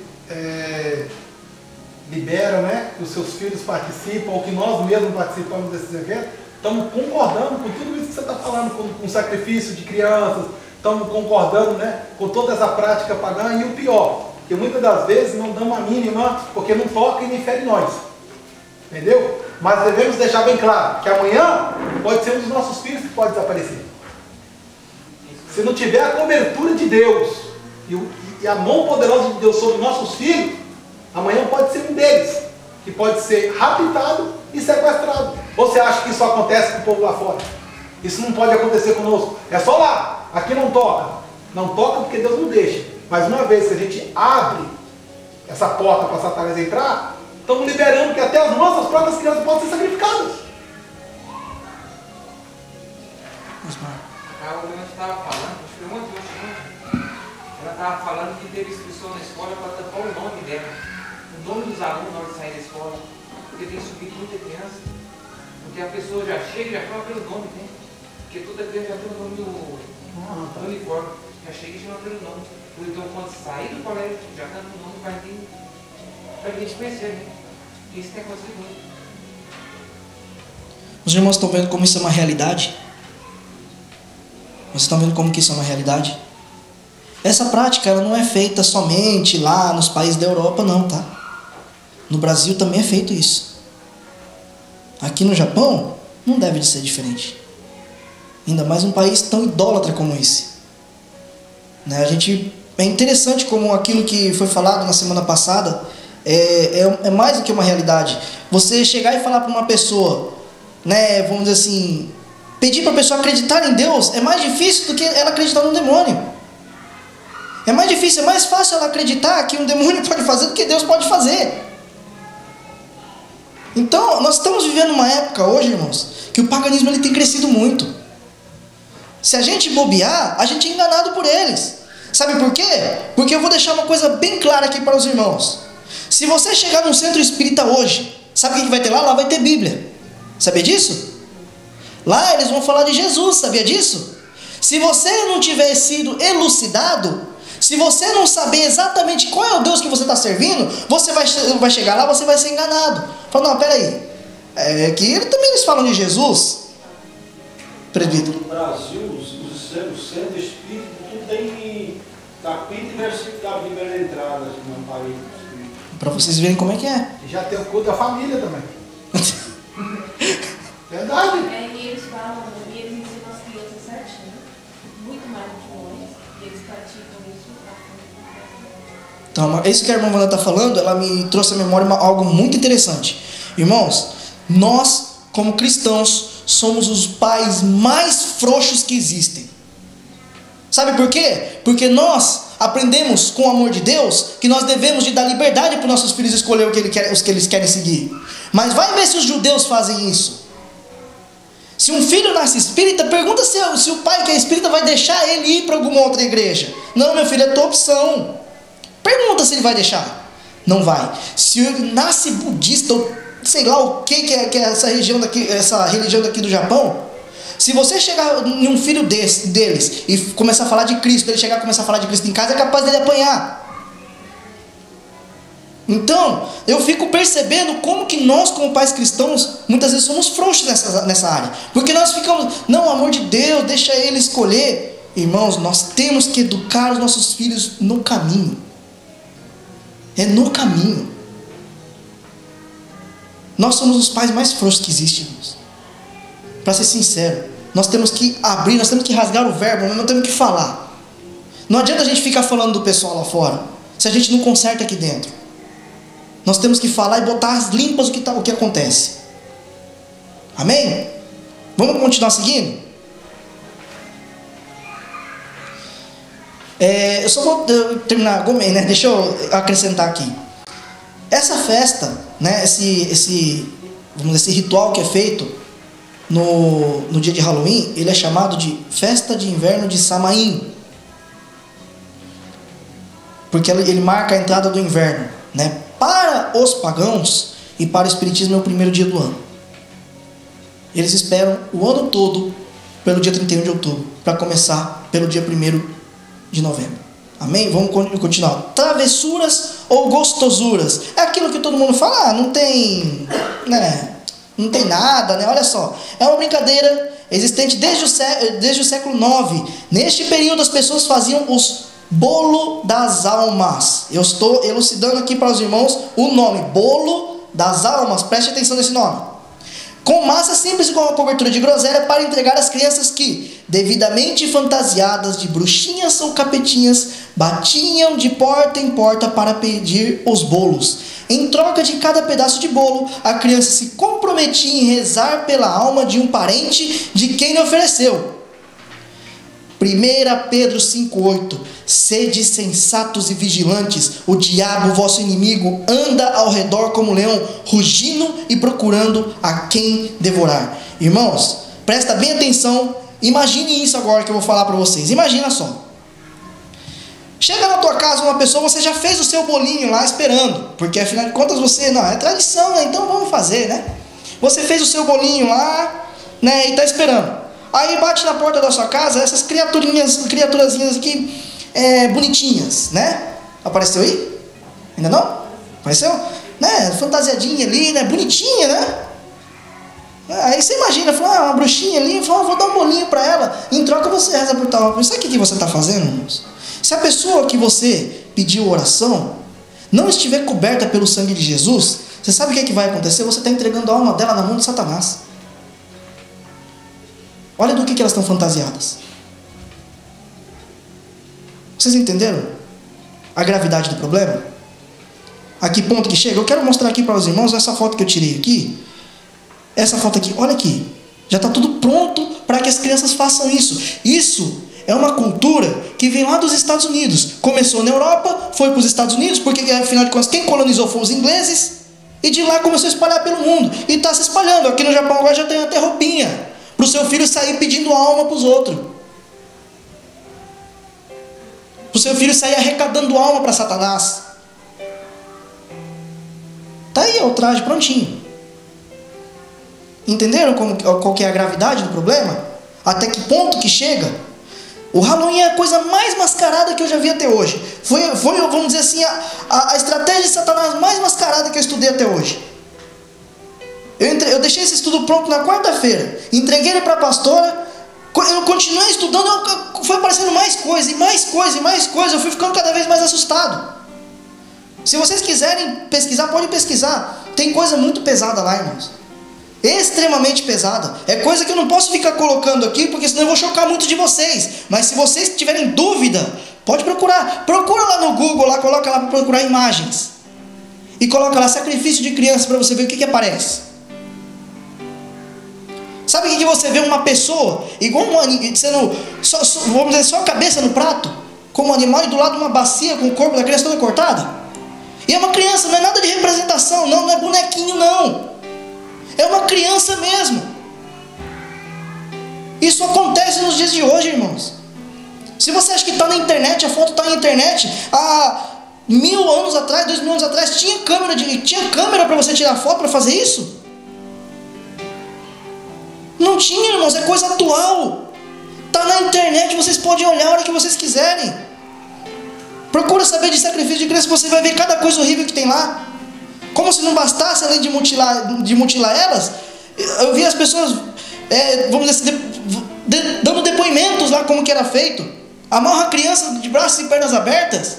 libera, que os seus filhos participam, ou que nós mesmos participamos desses eventos, estamos concordando com tudo isso que você está falando, com o sacrifício de crianças, estamos concordando, com toda essa prática pagã. E o pior, que muitas das vezes não damos a mínima, porque não toca e nem fere nós, entendeu? Mas devemos deixar bem claro que amanhã pode ser um dos nossos filhos que pode desaparecer. Se não tiver a cobertura de Deus e a mão poderosa de Deus sobre nossos filhos, amanhã pode ser um deles que pode ser raptado e sequestrado. Ou você acha que isso acontece com o povo lá fora? Isso não pode acontecer conosco. É só lá. Aqui não toca. Não toca porque Deus não deixa. Mas uma vez que a gente abre essa porta para Satanás entrar, estamos liberando que até as nossas próprias crianças podem ser sacrificadas. A Carolina estava falando, acho que ontem, ela estava falando que teve inscrição na escola para tampar o nome dela, o nome dos alunos na hora de sair da escola, porque tem subido muita criança, porque a pessoa já chega e já fala pelo nome, né? Porque toda criança já tem o nome do uniforme, já chega e chama pelo nome. Ou então quando sair do colégio, já está no nome para a gente conhecer, né? Porque isso tem acontecido muito. Os irmãos estão vendo como isso é uma realidade? Vocês estão vendo como que isso é uma realidade? Essa prática, ela não é feita somente lá nos países da Europa, não, tá? No Brasil também é feito isso. Aqui no Japão, não deve de ser diferente. Ainda mais um país tão idólatra como esse. É interessante como aquilo que foi falado na semana passada é mais do que uma realidade. Você chegar e falar para uma pessoa, vamos dizer assim, pedir para a pessoa acreditar em Deus é mais difícil do que ela acreditar no demônio. É mais difícil, é mais fácil ela acreditar que um demônio pode fazer do que Deus pode fazer. Então, nós estamos vivendo uma época hoje, irmãos, que o paganismo ele tem crescido muito. Se a gente bobear, a gente é enganado por eles. Sabe por quê? Porque eu vou deixar uma coisa bem clara aqui para os irmãos. Se você chegar num centro espírita hoje, sabe o que vai ter lá? Lá vai ter Bíblia. Sabia disso? Lá eles vão falar de Jesus, sabia disso? Se você não tiver sido elucidado, se você não saber exatamente qual é o Deus que você está servindo, você vai chegar lá, você vai ser enganado. Fala, não, peraí, que também eles falam de Jesus, presbítero. No Brasil, os centros espíritas, tudo tem capítulo e versículo da Bíblia na entrada, na parede. Para vocês verem como é que é. E já tem o culto da família também. Verdade. E eles falam, e eles ensinam as crianças certinho, muito mais do que nós, e eles praticam isso. Então, isso que a irmã Wanda está falando, ela me trouxe à memória algo muito interessante. Irmãos, nós, como cristãos, somos os pais mais frouxos que existem. Sabe por quê? Porque nós aprendemos com o amor de Deus que nós devemos de dar liberdade para os nossos filhos escolher os que eles querem seguir. Mas vai ver se os judeus fazem isso. Se um filho nasce espírita, pergunta se o pai que é espírita vai deixar ele ir para alguma outra igreja. Não, meu filho, é tua opção. Pergunta se ele vai deixar. Não vai. Se ele nasce budista, ou sei lá o que é essa religião daqui do Japão, se você chegar em um filho deles e começar a falar de Cristo, ele chegar a começar a falar de Cristo em casa, é capaz dele apanhar. Então, eu fico percebendo como que nós, como pais cristãos, muitas vezes somos frouxos nessa área. Porque nós ficamos, não, amor de Deus, deixa ele escolher. Irmãos, nós temos que educar os nossos filhos no caminho. É no caminho. Nós somos os pais mais frouxos que existem, irmãos. Para ser sincero, nós temos que abrir, nós temos que rasgar o verbo, nós não temos que falar. Não adianta a gente ficar falando do pessoal lá fora, se a gente não conserta aqui dentro. Nós temos que falar e botar as limpas o que acontece. Amém? Vamos continuar seguindo? Eu só vou terminar, né? Deixa eu acrescentar aqui. Essa festa, né? Esse ritual que é feito no dia de Halloween, ele é chamado de Festa de Inverno de Samaim. Porque ele marca a entrada do inverno, né? Para os pagãos e para o espiritismo é o primeiro dia do ano. Eles esperam o ano todo pelo dia 31 de outubro, para começar pelo dia 1º de novembro. Amém? Vamos continuar. Travessuras ou gostosuras? É aquilo que todo mundo fala, não tem, né? Não tem nada, né? Olha só, é uma brincadeira existente desde o século IX. Neste período as pessoas faziam os bolo das almas. Eu estou elucidando aqui para os irmãos o nome, bolo das almas. Preste atenção nesse nome. Com massa simples e com uma cobertura de groselha para entregar às crianças que, devidamente fantasiadas de bruxinhas ou capetinhas, batiam de porta em porta para pedir os bolos. Em troca de cada pedaço de bolo, a criança se comprometia em rezar pela alma de um parente de quem lhe ofereceu. 1 Pedro 5,8: Sede sensatos e vigilantes, o diabo, vosso inimigo, anda ao redor como leão, rugindo e procurando a quem devorar. Irmãos, presta bem atenção, imagine isso agora que eu vou falar para vocês. Imagina só. Chega na tua casa uma pessoa, você já fez o seu bolinho lá esperando, porque afinal de contas você, não, é tradição, né? Então vamos fazer, né? Você fez o seu bolinho lá, né? E está esperando. Aí bate na porta da sua casa essas criaturazinhas aqui, bonitinhas, né? Apareceu aí? Ainda não? Apareceu? Né? Fantasiadinha ali, né? Bonitinha, né? Aí você imagina, fala, uma bruxinha ali, fala, vou dar um bolinho para ela. Em troca você reza por tal. Sabe o que você está fazendo, irmãos? Se a pessoa que você pediu oração não estiver coberta pelo sangue de Jesus, você sabe o que vai acontecer? Você está entregando a alma dela na mão de Satanás. Olha do que elas estão fantasiadas. Vocês entenderam a gravidade do problema? A que ponto que chega? Eu quero mostrar aqui para os irmãos essa foto que eu tirei aqui. Essa foto aqui, olha aqui. Já está tudo pronto para que as crianças façam isso. Isso é uma cultura que vem lá dos Estados Unidos. Começou na Europa, foi para os Estados Unidos, porque afinal de contas quem colonizou foram os ingleses, e de lá começou a espalhar pelo mundo, e está se espalhando. Aqui no Japão agora já tem até roupinha, para o seu filho sair pedindo alma para os outros, para o seu filho sair arrecadando alma para Satanás. Está aí o traje prontinho. Entenderam qual que é a gravidade do problema? Até que ponto que chega? O Halloween é a coisa mais mascarada que eu já vi até hoje. Foi vamos dizer assim, a estratégia de Satanás mais mascarada que eu estudei até hoje. Eu deixei esse estudo pronto na quarta-feira, entreguei ele para a pastora, eu continuei estudando, foi aparecendo mais coisa, e mais coisa, e mais coisa, eu fui ficando cada vez mais assustado. Se vocês quiserem pesquisar, podem pesquisar. Tem coisa muito pesada lá, irmãos. Extremamente pesada. É coisa que eu não posso ficar colocando aqui, porque senão eu vou chocar muito de vocês. Mas se vocês tiverem dúvida, pode procurar. Procura lá no Google, lá, coloca lá para procurar imagens. E coloca lá sacrifício de criança para você ver o que aparece. Sabe o que você vê? Uma pessoa, igual um animal, vamos dizer, só a cabeça no prato, como um animal, e do lado de uma bacia com o corpo da criança toda cortada. E é uma criança, não é nada de representação, não é bonequinho, não. É uma criança mesmo. Isso acontece nos dias de hoje, irmãos. Se você acha que está na internet, a foto está na internet, há 1000 anos atrás, 2000 anos atrás, tinha câmera para você tirar foto para fazer isso? Não tinha, irmãos, é coisa atual. Está na internet, vocês podem olhar a hora que vocês quiserem. Procura saber de sacrifício de criança, você vai ver cada coisa horrível que tem lá. Como se não bastasse, além de mutilar elas, eu vi as pessoas, vamos dizer assim, dando depoimentos lá como que era feito. Amarra a criança de braços e pernas abertas,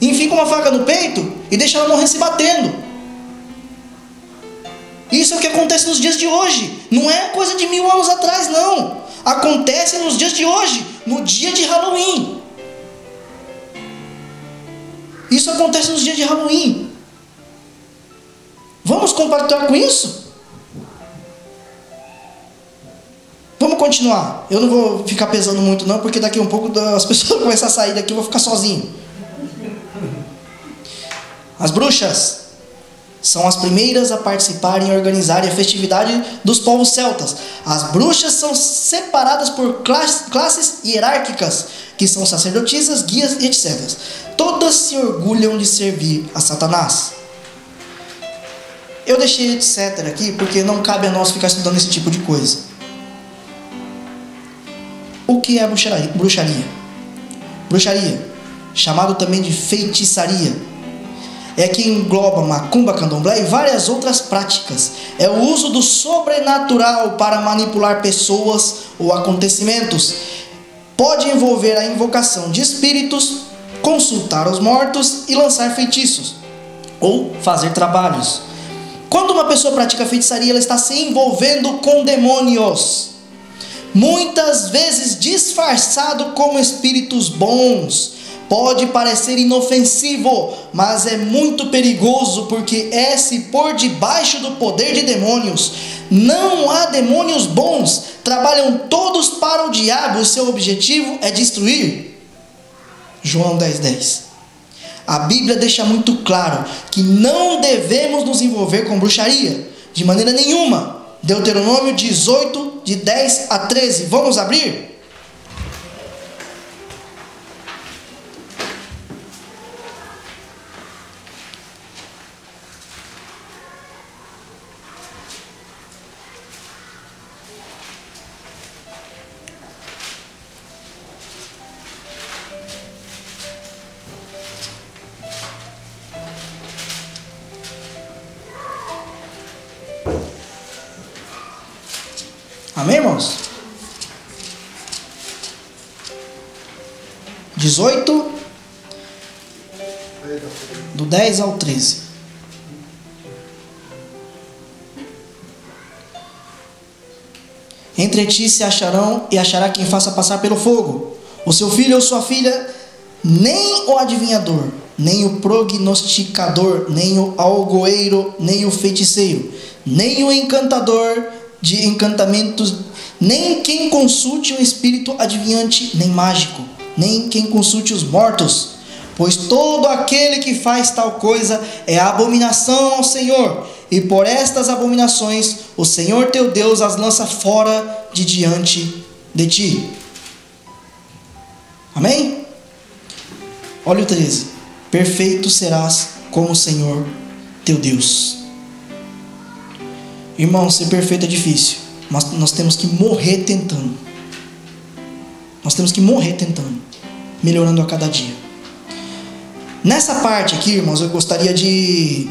enfim, com uma faca no peito e deixa ela morrer se batendo. Isso é o que acontece nos dias de hoje. Não é coisa de 1000 anos atrás, não. Acontece nos dias de hoje, no dia de Halloween. Isso acontece nos dias de Halloween. Vamos compactuar com isso? Vamos continuar. Eu não vou ficar pesando muito não, porque daqui a um pouco as pessoas vão começar a sair daqui, eu vou ficar sozinho. As bruxas são as primeiras a participarem e organizarem a festividade dos povos celtas. As bruxas são separadas por classes hierárquicas, que são sacerdotisas, guias e etc. Todas se orgulham de servir a Satanás. Eu deixei etc. aqui porque não cabe a nós ficar estudando esse tipo de coisa. O que é bruxaria? Bruxaria, chamado também de feitiçaria, é que engloba macumba, candomblé e várias outras práticas. É o uso do sobrenatural para manipular pessoas ou acontecimentos. Pode envolver a invocação de espíritos, consultar os mortos e lançar feitiços, ou fazer trabalhos. Quando uma pessoa pratica feitiçaria, ela está se envolvendo com demônios, muitas vezes disfarçado como espíritos bons. Pode parecer inofensivo, mas é muito perigoso, porque é se pôr debaixo do poder de demônios. Não há demônios bons, trabalham todos para o diabo, o seu objetivo é destruir. João 10:10. A Bíblia deixa muito claro que não devemos nos envolver com bruxaria, de maneira nenhuma. Deuteronômio 18, de 10 a 13. Vamos abrir? Amém, irmãos? 18, do 10 ao 13. Entre ti se acharão e achará quem faça passar pelo fogo o seu filho ou sua filha, nem o adivinhador, nem o prognosticador, nem o algoeiro, nem o feiticeiro, nem o encantador de encantamentos, nem quem consulte um espírito adivinhante, nem mágico, nem quem consulte os mortos, pois todo aquele que faz tal coisa é abominação ao Senhor, e por estas abominações o Senhor teu Deus as lança fora de diante de ti. Amém? Olha o 13. Perfeito serás como o Senhor teu Deus. Irmão, ser perfeito é difícil, mas nós temos que morrer tentando. Nós temos que morrer tentando, melhorando a cada dia. Nessa parte aqui, irmãos, eu gostaria de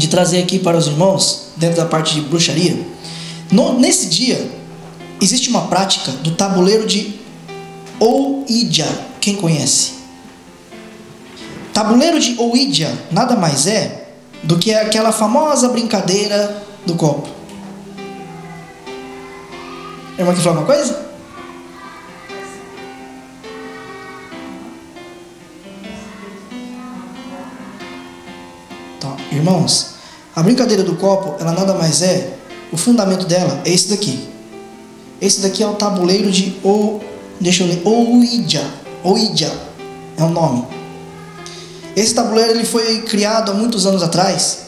trazer aqui para os irmãos, dentro da parte de bruxaria. Nesse dia, existe uma prática do tabuleiro de Ouija. Quem conhece? Tabuleiro de Ouija nada mais é do que aquela famosa brincadeira do copo. Irmão, quer falar uma coisa? Então, irmãos, a brincadeira do copo, ela nada mais é, o fundamento dela é esse daqui. Esse daqui é o tabuleiro de Ouija. Ouija é o nome. Esse tabuleiro ele foi criado há muitos anos atrás,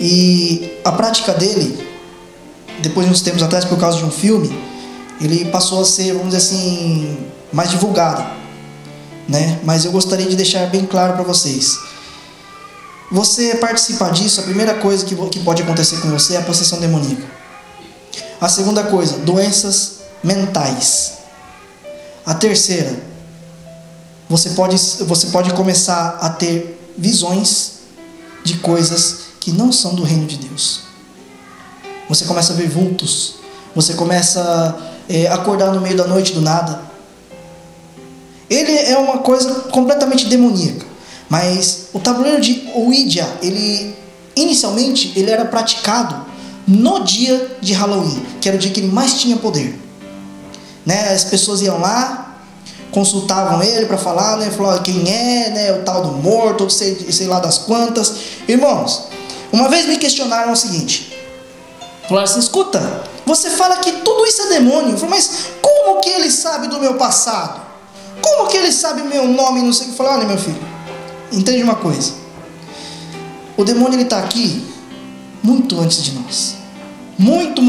e a prática dele, depois de uns tempos atrás, por causa de um filme, ele passou a ser, vamos dizer assim, mais divulgado, né? Mas eu gostaria de deixar bem claro para vocês. Você participar disso, a primeira coisa que pode acontecer com você é a possessão demoníaca. A segunda coisa, doenças mentais. A terceira, você pode começar a ter visões de coisas que não são do reino de Deus. Você começa a ver vultos. Você começa a acordar no meio da noite do nada. Ele é uma coisa completamente demoníaca. Mas o tabuleiro de Ouija, inicialmente ele era praticado no dia de Halloween, que era o dia que ele mais tinha poder, né? As pessoas iam lá, consultavam ele para falar, né? Falaram quem é, né? O tal do morto, sei lá das quantas. Irmãos, uma vez me questionaram o seguinte: falaram assim, escuta, você fala que tudo isso é demônio. Eu falei, mas como que ele sabe do meu passado? Como que ele sabe meu nome? Não sei o que. Falar, olha, meu filho, entende uma coisa, o demônio ele está aqui muito antes de nós. Muito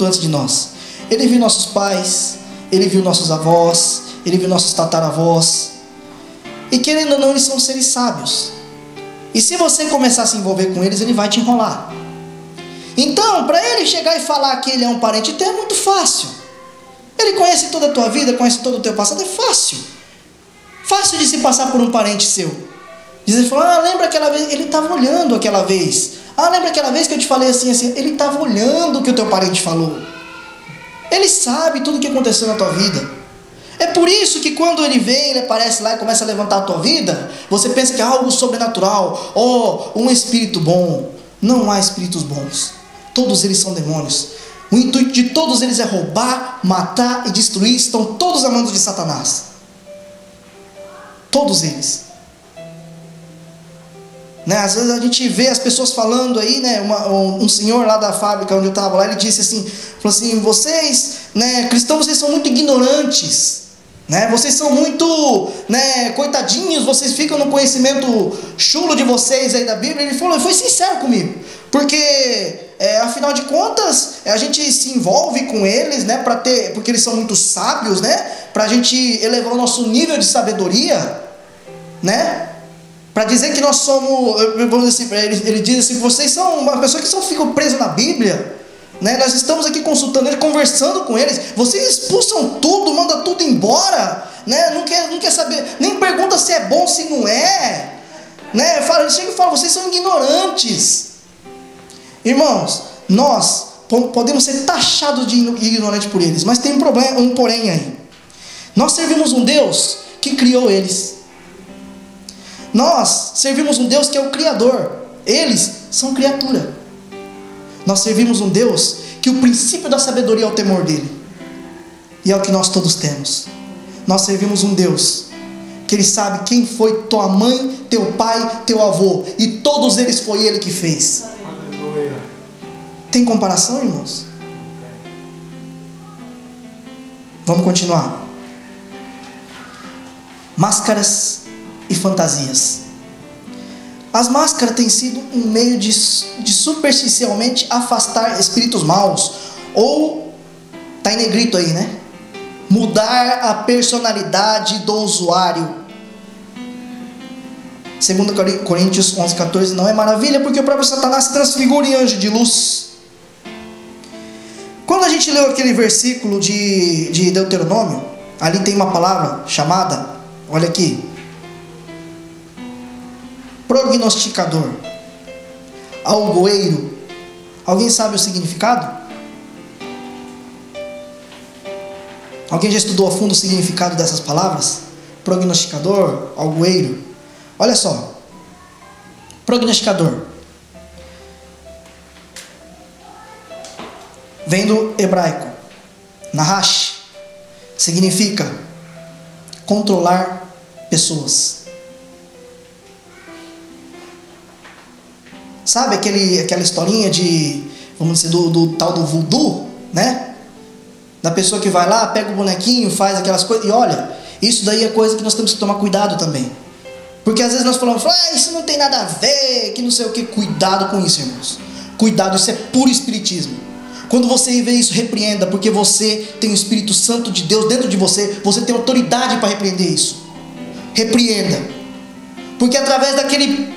antes de nós. Ele viu nossos pais, ele viu nossos avós, ele viu nossos tataravós. E querendo ou não, eles são seres sábios. E se você começar a se envolver com eles, ele vai te enrolar. Então, para ele chegar e falar que ele é um parente teu, é muito fácil. Ele conhece toda a tua vida, conhece todo o teu passado, é fácil. Fácil de se passar por um parente seu. Dizer, lembra aquela vez? Ele estava olhando aquela vez. Lembra aquela vez que eu te falei assim, assim? Ele estava olhando o que o teu parente falou. Ele sabe tudo o que aconteceu na tua vida. É por isso que quando ele vem, ele aparece lá e começa a levantar a tua vida, você pensa que é algo sobrenatural, um espírito bom. Não há espíritos bons. Todos eles são demônios. O intuito de todos eles é roubar, matar e destruir. Estão todos amando de Satanás. Todos eles. Né? Às vezes a gente vê as pessoas falando aí, né? Um senhor lá da fábrica onde eu estava lá, ele disse assim, falou assim, vocês, né, cristãos, vocês são muito ignorantes, né? Vocês são muito, né, coitadinhos, vocês ficam no conhecimento chulo de vocês aí da Bíblia. Ele falou, foi sincero comigo, porque afinal de contas a gente se envolve com eles, né, porque eles são muito sábios, né, para a gente elevar o nosso nível de sabedoria, né? Para dizer que nós somos, vamos dizer assim, ele diz assim, vocês são uma pessoa que só ficam presos na Bíblia, né? Nós estamos aqui consultando eles, conversando com eles, vocês expulsam tudo, mandam tudo embora, né? Não quer saber, nem pergunta se é bom, se não é, né? Ele chega e fala, vocês são ignorantes. Irmãos, nós podemos ser taxados de ignorantes por eles, mas tem um problema, um porém aí. Nós servimos um Deus que criou eles. Nós servimos um Deus que é o Criador. Eles são criatura. Nós servimos um Deus que o princípio da sabedoria é o temor dele. E é o que nós todos temos. Nós servimos um Deus que Ele sabe quem foi tua mãe, teu pai, teu avô. E todos eles foi Ele que fez. Tem comparação, irmãos? Vamos continuar. Máscaras e fantasias. As máscaras têm sido um meio de superficialmente afastar espíritos maus, ou está em negrito aí, né? Mudar a personalidade do usuário. 2 Coríntios 11:14, não é maravilha porque o próprio Satanás se transfigura em anjo de luz. Quando a gente leu aquele versículo de Deuteronômio, ali tem uma palavra chamada, olha aqui, prognosticador, algoeiro. Alguém sabe o significado? Alguém já estudou a fundo o significado dessas palavras? Prognosticador, algoeiro. Olha só, prognosticador vem do hebraico nahash, significa controlar pessoas. Sabe aquela historinha de, vamos dizer, do tal do voodoo, né? Da pessoa que vai lá, pega o bonequinho, faz aquelas coisas, e olha, isso daí é coisa que nós temos que tomar cuidado também. Porque às vezes nós falamos, isso não tem nada a ver, que não sei o que. Cuidado com isso, irmãos. Cuidado, isso é puro espiritismo. Quando você vê isso, repreenda, porque você tem o Espírito Santo de Deus dentro de você. Você tem autoridade para repreender isso. Repreenda. Porque através daquele,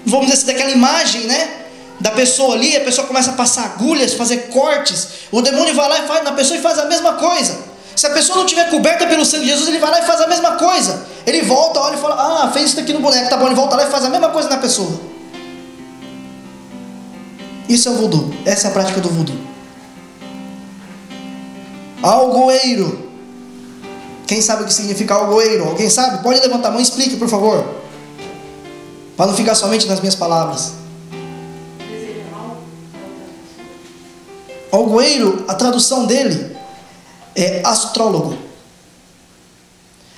vamos dizer assim, daquela imagem, né, da pessoa ali, a pessoa começa a passar agulhas, fazer cortes. O demônio vai lá e faz na pessoa e faz a mesma coisa. Se a pessoa não estiver coberta pelo sangue de Jesus, ele vai lá e faz a mesma coisa. Ele volta, olha e fala, fez isso aqui no boneco, tá bom. Ele volta lá e faz a mesma coisa na pessoa. Isso é o voodoo. Essa é a prática do voodoo. Algoeiro. Quem sabe o que significa algoeiro? Alguém sabe? Pode levantar a mão e explique, por favor. Para não ficar somente nas minhas palavras. Algoeiro, a tradução dele é astrólogo.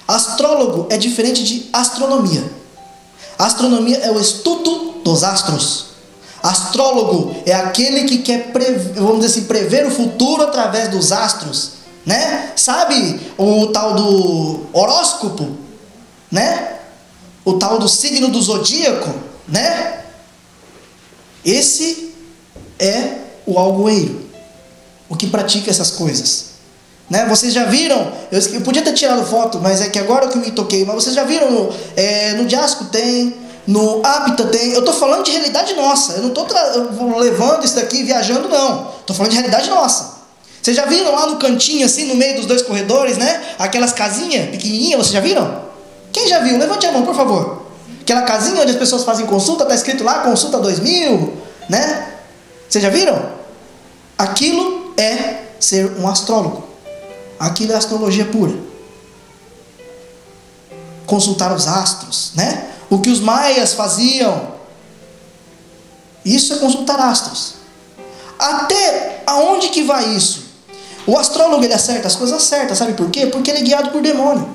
Astrólogo é diferente de astronomia. Astronomia é o estudo dos astros. Astrólogo é aquele que quer vamos dizer assim, prever o futuro através dos astros, né? Sabe o tal do horóscopo, né? O tal do signo do zodíaco, né? Esse é o algoeiro, o que pratica essas coisas. Né? Vocês já viram, eu podia ter tirado foto, mas é que agora que eu me toquei, mas vocês já viram no Diasco tem, no Apta tem, eu estou falando de realidade nossa, eu não estou levando isso daqui viajando não, estou falando de realidade nossa. Vocês já viram lá no cantinho assim, no meio dos dois corredores, né? Aquelas casinhas pequenininhas, vocês já viram? Quem já viu? Levante a mão, por favor. Aquela casinha onde as pessoas fazem consulta, está escrito lá, consulta 2000, né? Vocês já viram? Aquilo é ser um astrólogo. Aquilo é astrologia pura. Consultar os astros, né? O que os maias faziam. Isso é consultar astros. Até aonde que vai isso? O astrólogo, ele acerta as coisas certas, sabe por quê? Porque ele é guiado por demônio.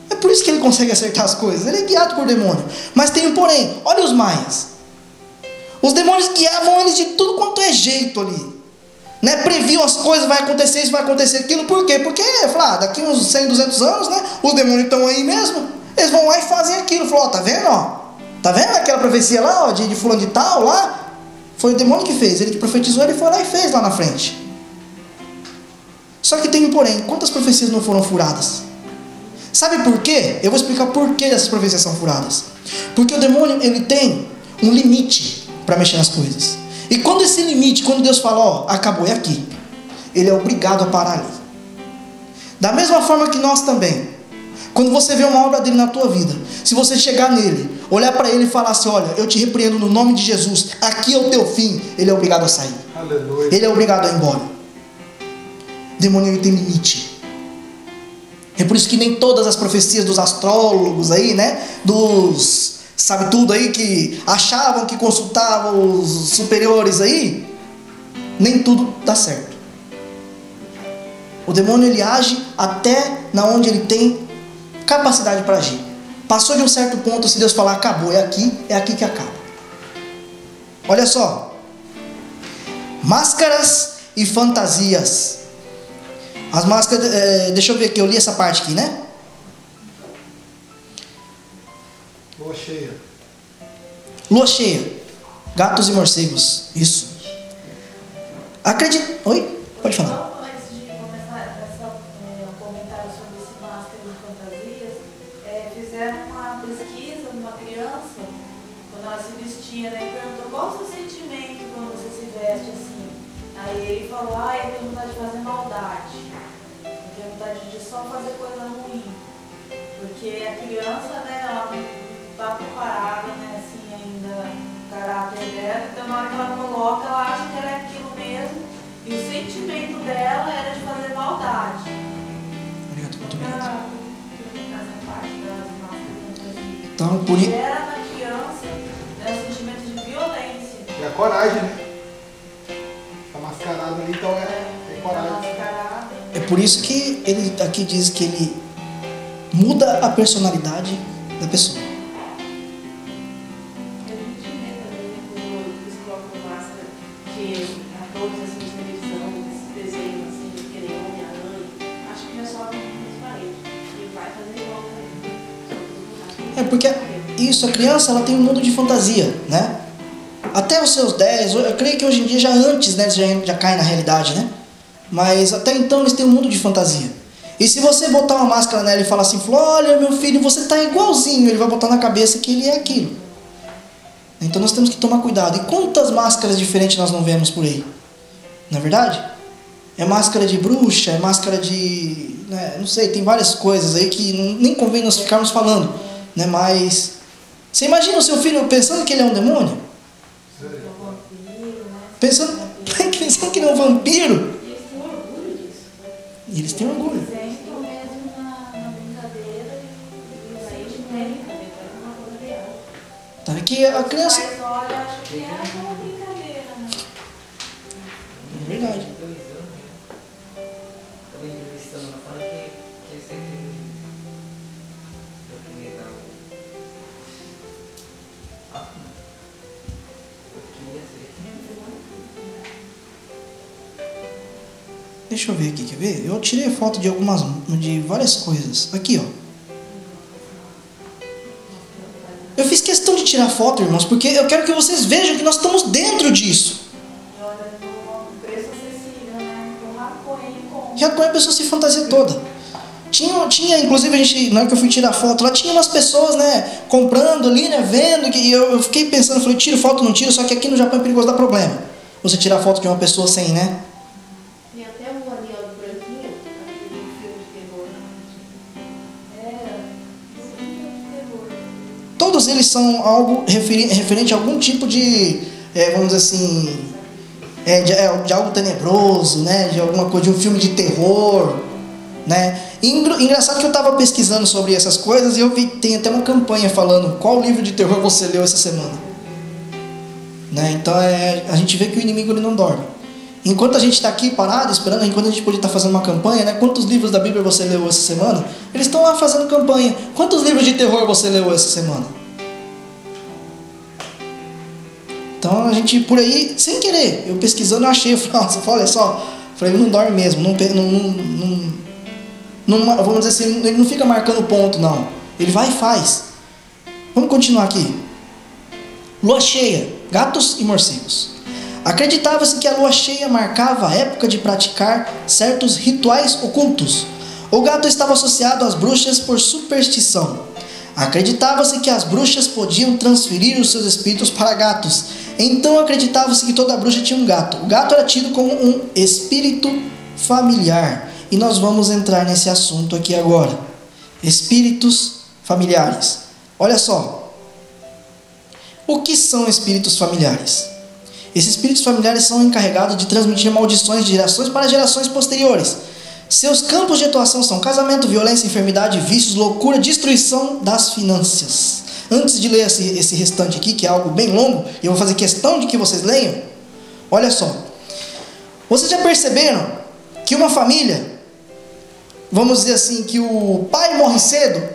É por isso que ele consegue acertar as coisas. Ele é guiado por demônio. Mas tem um porém. Olha os maias. Os demônios guiavam eles de tudo quanto é jeito ali. Né, previam as coisas, vai acontecer isso, vai acontecer aquilo. Por quê? Porque daqui uns 100, 200 anos, né, os demônios estão aí mesmo. Eles vão lá e fazem aquilo. Falou, tá vendo? Tá vendo aquela profecia lá, de fulano de tal lá? Foi o demônio que fez. Ele que profetizou, ele foi lá e fez lá na frente. Só que tem um porém. Quantas profecias não foram furadas? Sabe por quê? Eu vou explicar por que essas profecias são furadas. Porque o demônio, ele tem um limite para mexer nas coisas. E quando esse limite, quando Deus fala, acabou, é aqui, ele é obrigado a parar ali. Da mesma forma que nós também, quando você vê uma obra dele na tua vida, se você chegar nele, olhar para ele e falar assim, olha, eu te repreendo no nome de Jesus, aqui é o teu fim, ele é obrigado a sair. Aleluia. Ele é obrigado a ir embora. O demônio, ele tem limite. É por isso que nem todas as profecias dos astrólogos aí, né, dos... sabe tudo aí, que achavam que consultavam os superiores aí, nem tudo dá certo. O demônio, ele age até na onde ele tem capacidade para agir. Passou de um certo ponto, se Deus falar acabou, é aqui que acaba. Olha só, máscaras e fantasias. As máscaras, deixa eu ver aqui, eu li essa parte aqui, né? Lua cheia. Lua cheia, gatos e morcegos, isso. Acredito. Oi? Pode falar. Só antes de começar o comentário sobre esse máscara de fantasias, fizeram uma pesquisa numa criança, quando ela se vestia, né, e perguntou qual o seu sentimento quando você se veste assim. Aí ele falou, eu tenho vontade de fazer maldade, eu tenho vontade de só fazer coisa ruim, porque a criança, né, ela não está preparada, né, assim, ainda o caráter dela, então na hora que ela coloca, ela acha que ela é aquilo mesmo, e o sentimento dela era de fazer maldade. Obrigado, muito obrigado. Essa parte das máscaras de Então, por isso. gera na criança, né, o sentimento de violência. É a coragem, né? Tá mascarado ali, então é coragem. Mascarada. É por isso que ele aqui diz que ele muda a personalidade da pessoa. Eu não tinha medo também quando eles colocam máscara que a todos assim de televisão, esses desenhos assim, que nem Homem-Aranha, acho que já sobe nos paredes. E vai fazer igual também. É porque isso, a criança ela tem um mundo de fantasia, né? Até os seus 10, eu creio que hoje em dia já antes, né, já cai na realidade, né? Mas até então eles têm um mundo de fantasia. E se você botar uma máscara nela e falar assim, olha meu filho, você tá igualzinho, ele vai botar na cabeça que ele é aquilo. Então nós temos que tomar cuidado. E quantas máscaras diferentes nós não vemos por aí? Não é verdade? É máscara de bruxa, é máscara de... né, não sei, tem várias coisas aí que nem convém nós ficarmos falando. Né, mas... você imagina o seu filho pensando que ele é um demônio? Pensando que ele é um vampiro? E eles têm orgulho disso. E eles têm orgulho. Exemplo mesmo na brincadeira e o sentimento. Uma coisa real. Tá? Que a criança... Mas olha, acho que é uma brincadeira, né? É verdade. 2 anos, né? Estava entrevistando, ela fala que é sempre. Eu queria dar eu queria ser. Deixa eu ver aqui, quer ver? Eu tirei foto de várias coisas. Aqui, ó. Eu fiz questão de tirar foto, irmãos, porque eu quero que vocês vejam que nós estamos dentro disso. E olha, no preço acessível, né? O maconha com. Já com a pessoa se fantasia toda. Tinha, inclusive, a gente, na hora que eu fui tirar foto, lá tinha umas pessoas, né, comprando ali, né, vendo, e eu fiquei pensando, falei, tiro foto, não tiro, só que aqui no Japão é perigoso dar problema. Você tirar foto de uma pessoa sem, né? Tem até um anel do branquinho, aquele filme de terror. Todos eles são algo referente a algum tipo de, vamos dizer assim, de algo tenebroso, né, de alguma coisa, de um filme de terror, né? Engraçado que eu estava pesquisando sobre essas coisas e eu vi, tem até uma campanha falando qual livro de terror você leu essa semana, né? Então a gente vê que o inimigo ele não dorme. Enquanto a gente está aqui parado esperando, enquanto a gente podia estar fazendo uma campanha, né? Quantos livros da Bíblia você leu essa semana? Eles estão lá fazendo campanha. Quantos livros de terror você leu essa semana? Então a gente por aí, sem querer, eu pesquisando eu achei, eu falei, nossa, olha só, falei, ele não dorme mesmo, vamos dizer assim, ele não fica marcando ponto, não. Ele vai e faz. Vamos continuar aqui. Lua cheia, gatos e morcegos. Acreditava-se que a lua cheia marcava a época de praticar certos rituais ocultos. O gato estava associado às bruxas por superstição. Acreditava-se que as bruxas podiam transferir os seus espíritos para gatos. Então acreditava-se que toda bruxa tinha um gato. O gato era tido como um espírito familiar. E nós vamos entrar nesse assunto aqui agora. Espíritos familiares. Olha só. O que são espíritos familiares? Esses espíritos familiares são encarregados de transmitir maldições de gerações para gerações posteriores. Seus campos de atuação são casamento, violência, enfermidade, vícios, loucura, destruição das finanças. Antes de ler esse restante aqui, que é algo bem longo, e eu vou fazer questão de que vocês leiam. Olha só. Vocês já perceberam que uma família, vamos dizer assim, que o pai morre cedo?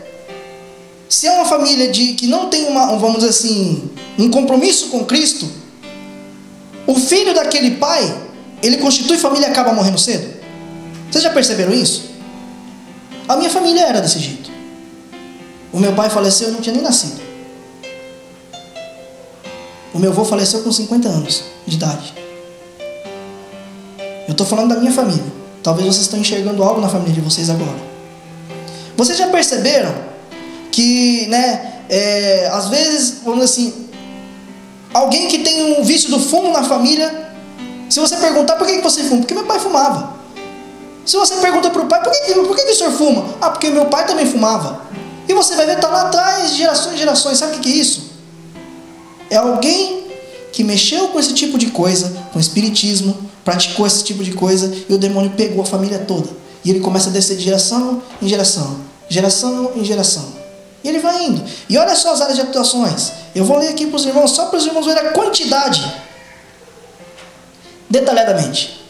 Se é uma família que não tem vamos dizer assim, um compromisso com Cristo, o filho daquele pai, ele constitui família e acaba morrendo cedo? Vocês já perceberam isso? A minha família era desse jeito. O meu pai faleceu, eu não tinha nem nascido. O meu avô faleceu com 50 anos de idade. Eu estou falando da minha família. Talvez vocês estão enxergando algo na família de vocês agora. Vocês já perceberam que, às vezes, vamos dizer assim, alguém que tem um vício do fumo na família, se você perguntar por que você fuma, porque meu pai fumava. Se você pergunta para o pai, por que o senhor fuma? Ah, porque meu pai também fumava. E você vai ver, está lá atrás, de gerações e gerações. Sabe o que é isso? É alguém que mexeu com esse tipo de coisa, com espiritismo, praticou esse tipo de coisa, e o demônio pegou a família toda. E ele começa a descer de geração em geração, geração em geração. E ele vai indo. E olha só as áreas de atuações. Eu vou ler aqui para os irmãos, só para os irmãos verem a quantidade. Detalhadamente.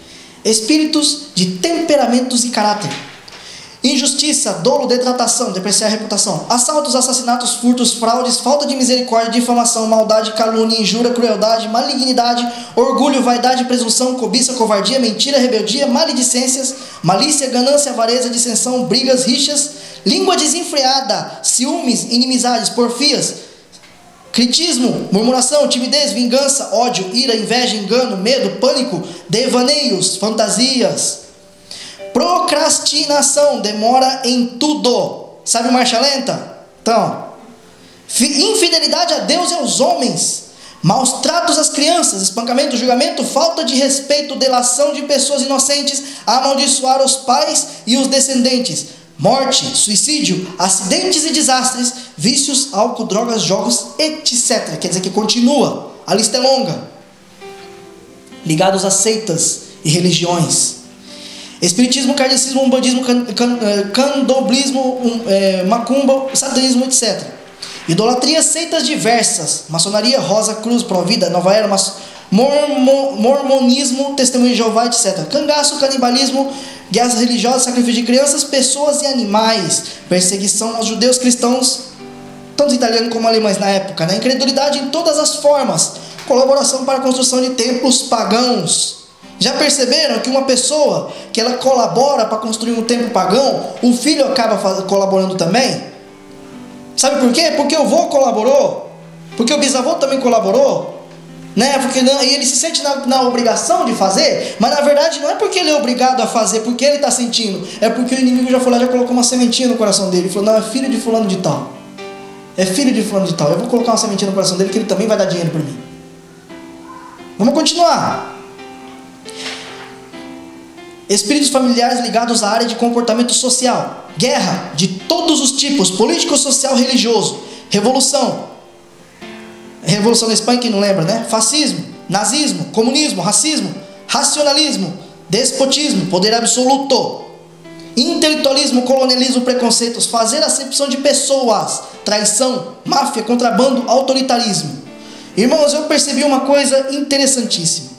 Espíritos de temperamentos e caráter. Injustiça, dolo, detratação, depreciar a reputação, assaltos, assassinatos, furtos, fraudes, falta de misericórdia, difamação, maldade, calúnia, injúria, crueldade, malignidade, orgulho, vaidade, presunção, cobiça, covardia, mentira, rebeldia, maledicências, malícia, ganância, avareza, dissensão, brigas, rixas, língua desenfreada, ciúmes, inimizades, porfias, critismo, murmuração, timidez, vingança, ódio, ira, inveja, engano, medo, pânico, devaneios, fantasias, procrastinação, demora em tudo. Sabe marcha lenta? Então, infidelidade a Deus e aos homens, maus tratos às crianças, espancamento, julgamento, falta de respeito, delação de pessoas inocentes, amaldiçoar os pais e os descendentes, morte, suicídio, acidentes e desastres, vícios, álcool, drogas, jogos, etc. Quer dizer que continua, a lista é longa. Ligados a seitas e religiões. Espiritismo, kardecismo, umbandismo, candomblesmo, macumba, satanismo, etc. Idolatria, seitas diversas, maçonaria, Rosa Cruz, Provida, Nova Era, mormonismo, testemunho de Jeová, etc. Cangaço, canibalismo, guerras religiosas, sacrifício de crianças, pessoas e animais, perseguição aos judeus, cristãos, tanto italianos como alemães na época, incredulidade em todas as formas, colaboração para a construção de templos pagãos. Já perceberam que uma pessoa que ela colabora para construir um templo pagão, o filho acaba colaborando também? Sabe por quê? Porque o avô colaborou, porque o bisavô também colaborou, porque e ele se sente na obrigação de fazer, mas na verdade não é porque ele é obrigado a fazer, porque ele está sentindo, é porque o inimigo já foi lá, já colocou uma sementinha no coração dele, falou, não, é filho de fulano de tal, é filho de fulano de tal, eu vou colocar uma sementinha no coração dele que ele também vai dar dinheiro para mim. Vamos continuar. Espíritos familiares ligados à área de comportamento social, guerra de todos os tipos, político, social, religioso, revolução da Espanha, quem não lembra, fascismo, nazismo, comunismo, racismo, racionalismo, despotismo, poder absoluto, intelectualismo, colonialismo, preconceitos, fazer acepção de pessoas, traição, máfia, contrabando, autoritarismo. Irmãos, eu percebi uma coisa interessantíssima.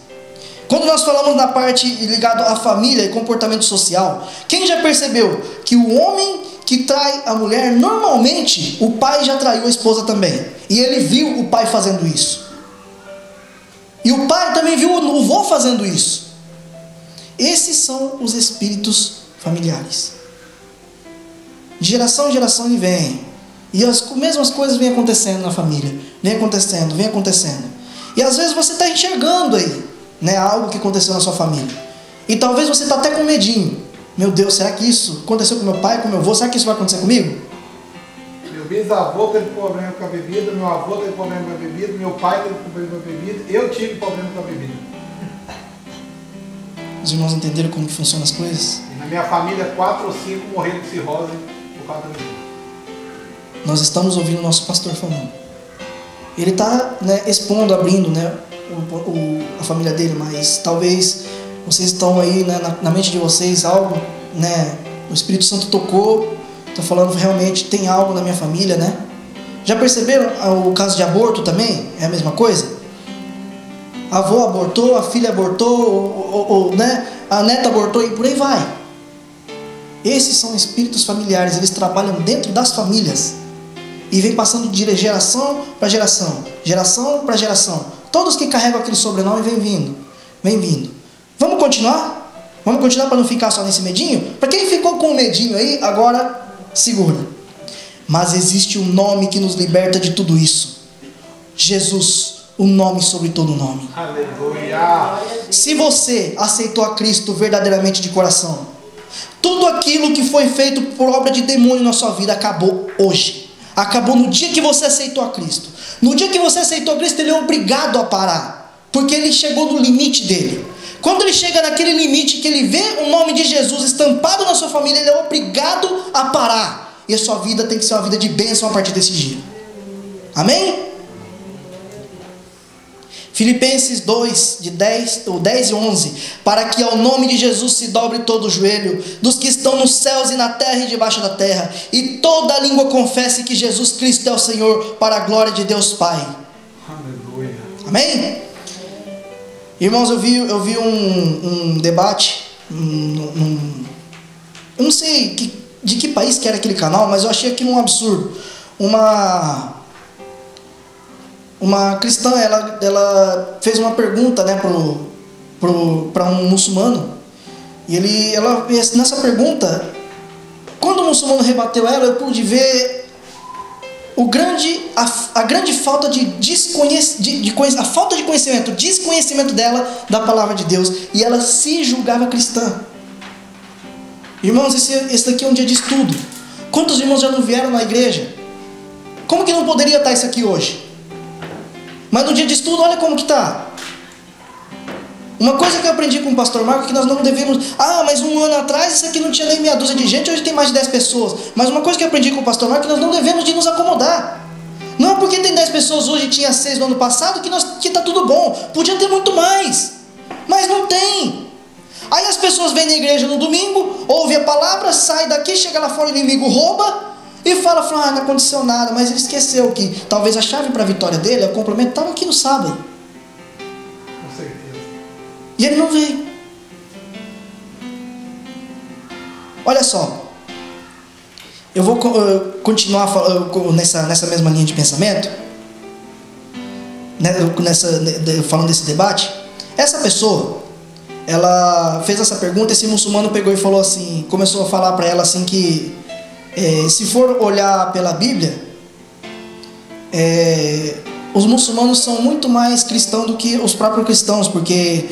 Quando nós falamos na parte ligada à família e comportamento social, quem já percebeu que o homem que trai a mulher, normalmente o pai já traiu a esposa também, e ele viu o pai fazendo isso, e o pai também viu o avô fazendo isso? Esses são os espíritos familiares. De geração em geração ele vem, e as mesmas coisas vêm acontecendo na família, vem acontecendo, e às vezes você está enxergando aí algo que aconteceu na sua família, e talvez você está até com medinho. Meu Deus, será que isso aconteceu com meu pai, com meu avô? Será que isso vai acontecer comigo? Meu bisavô teve problema com a bebida, meu avô teve problema com a bebida, meu pai teve problema com a bebida, eu tive problema com a bebida. Os irmãos entenderam como que funcionam as coisas? E na minha família, 4 ou 5 morreram de cirrose por causa da bebida. Nós estamos ouvindo o nosso pastor falando. Ele está expondo, abrindo a família dele, mas talvez vocês estão aí na mente de vocês algo, o Espírito Santo tocou, está falando realmente tem algo na minha família, Já perceberam o caso de aborto também? É a mesma coisa? A avó abortou, a filha abortou, a neta abortou e por aí vai. Esses são espíritos familiares, eles trabalham dentro das famílias e vem passando de geração para geração, geração para geração. Todos que carregam aquele sobrenome vem vindo. Vamos continuar? Vamos continuar para não ficar só nesse medinho? Para quem ficou com o medinho aí, agora segura. Mas existe um nome que nos liberta de tudo isso. Jesus, o nome sobre todo nome. Aleluia. Se você aceitou a Cristo verdadeiramente de coração, tudo aquilo que foi feito por obra de demônio na sua vida acabou hoje. Acabou no dia que você aceitou a Cristo. No dia que você aceitou a Cristo, ele é obrigado a parar, porque ele chegou no limite dele. Quando ele chega naquele limite que ele vê o nome de Jesus estampado na sua família, ele é obrigado a parar. E a sua vida tem que ser uma vida de bênção a partir desse dia. Amém? Filipenses 2, de 10 e 11. Para que ao nome de Jesus se dobre todo o joelho, dos que estão nos céus e na terra e debaixo da terra, e toda língua confesse que Jesus Cristo é o Senhor, para a glória de Deus Pai. Aleluia. Amém? Irmãos, eu vi um debate, eu não sei de que país que era aquele canal, mas eu achei aquilo um absurdo. Uma cristã, ela fez uma pergunta, né, para um muçulmano. E ela nessa pergunta, quando o muçulmano rebateu ela, eu pude ver a grande falta a falta de conhecimento, desconhecimento dela da palavra de Deus. E ela se julgava cristã. Irmãos, esse daqui é um dia de estudo. Quantos irmãos já não vieram na igreja? Como que não poderia estar isso aqui hoje? Mas no dia de estudo, olha como que está. Uma coisa que eu aprendi com o pastor Marco é que nós não devemos... mas um ano atrás isso aqui não tinha nem meia dúzia de gente, hoje tem mais de 10 pessoas. Mas uma coisa que eu aprendi com o pastor Marco é que nós não devemos de nos acomodar. Não é porque tem 10 pessoas hoje e tinha 6 no ano passado que está tudo bom. Podia ter muito mais, mas não tem. Aí as pessoas vêm na igreja no domingo, ouvem a palavra, sai daqui, chega lá fora, o inimigo rouba e fala, não aconteceu nada. Mas ele esqueceu que talvez a chave para a vitória dele, o complemento, estava aqui no sábado. E ele não veio. Olha só. Eu vou continuar nessa mesma linha de pensamento. Falando desse debate. Essa pessoa, ela fez essa pergunta. Esse muçulmano pegou e falou assim, começou a falar para ela assim que se for olhar pela Bíblia, os muçulmanos são muito mais cristãos do que os próprios cristãos, porque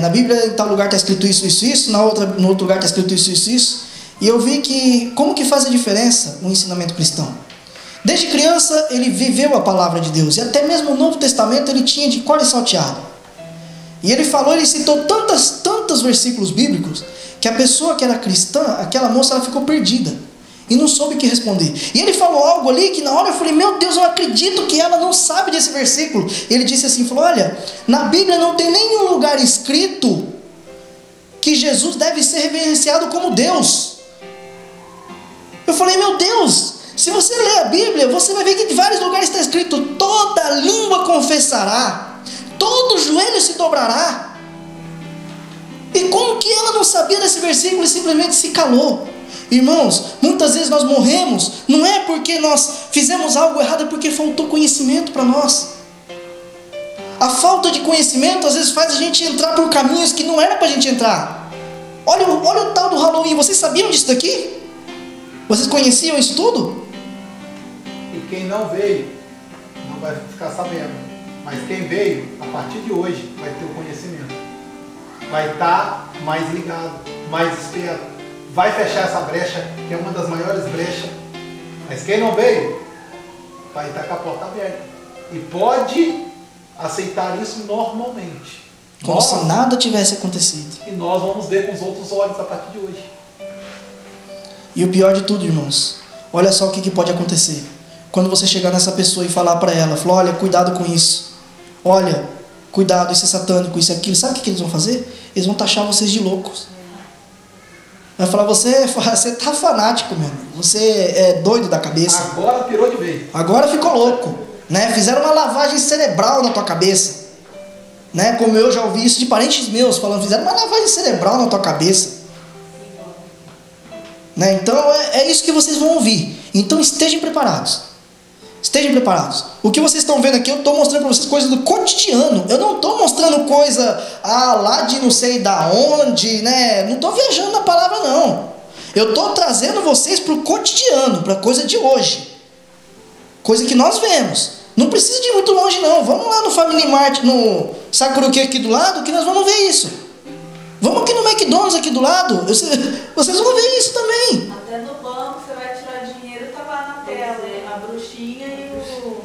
na Bíblia em tal lugar está escrito isso, isso, isso, no outro lugar está escrito isso, isso, isso. E eu vi que como que faz a diferença o ensinamento cristão. Desde criança ele viveu a palavra de Deus, e até mesmo o Novo Testamento ele tinha de cor e salteado. E ele citou tantos versículos bíblicos, que a pessoa que era cristã, aquela moça, ela ficou perdida e não soube o que responder. E ele falou algo ali que na hora eu falei, meu Deus, eu não acredito que ela não sabe desse versículo. Ele disse assim, olha, na Bíblia não tem nenhum lugar escrito que Jesus deve ser reverenciado como Deus. Eu falei, meu Deus, se você ler a Bíblia, você vai ver que em vários lugares está escrito, toda língua confessará, todo joelho se dobrará. E como que ela não sabia desse versículo e simplesmente se calou? Irmãos, muitas vezes nós morremos, não é porque nós fizemos algo errado, é porque faltou conhecimento para nós. A falta de conhecimento às vezes faz a gente entrar por caminhos que não era para a gente entrar. Olha o tal do Halloween, vocês sabiam disso daqui? Vocês conheciam isso tudo? E quem não veio, não vai ficar sabendo. Mas quem veio, a partir de hoje, vai ter o conhecimento. Vai estar mais ligado, mais esperto. Vai fechar essa brecha, que é uma das maiores brechas. Mas quem não veio, vai estar com a porta aberta. E pode aceitar isso normalmente. Como se nada tivesse acontecido. E nós vamos ver com os outros olhos a partir de hoje. E o pior de tudo, irmãos, olha só o que pode acontecer. Quando você chegar nessa pessoa e falar para ela, olha, cuidado com isso. Olha, cuidado, isso é satânico, isso é aquilo. Sabe o que eles vão fazer? Eles vão taxar vocês de loucos. Vai falar, você tá fanático, meu amigo. Você é doido da cabeça. Agora pirou de vez. Agora ficou louco, né? Fizeram uma lavagem cerebral na tua cabeça, né? Como eu já ouvi isso de parentes meus falando, fizeram uma lavagem cerebral na tua cabeça, né? Então é isso que vocês vão ouvir. Então estejam preparados. Estejam preparados. O que vocês estão vendo aqui, eu estou mostrando para vocês coisas do cotidiano. Eu não estou mostrando coisa lá de não sei da onde, né? Não estou viajando na palavra, não. Eu estou trazendo vocês para o cotidiano, para a coisa de hoje. Coisa que nós vemos. Não precisa de ir muito longe, não. Vamos lá no Family Mart, no Sacuruque aqui do lado, que nós vamos ver isso. Vamos aqui no McDonald's aqui do lado. Vocês vão ver isso também. Até no banco você vai tirar dinheiro, tá lá na tela. A bruxinha e o...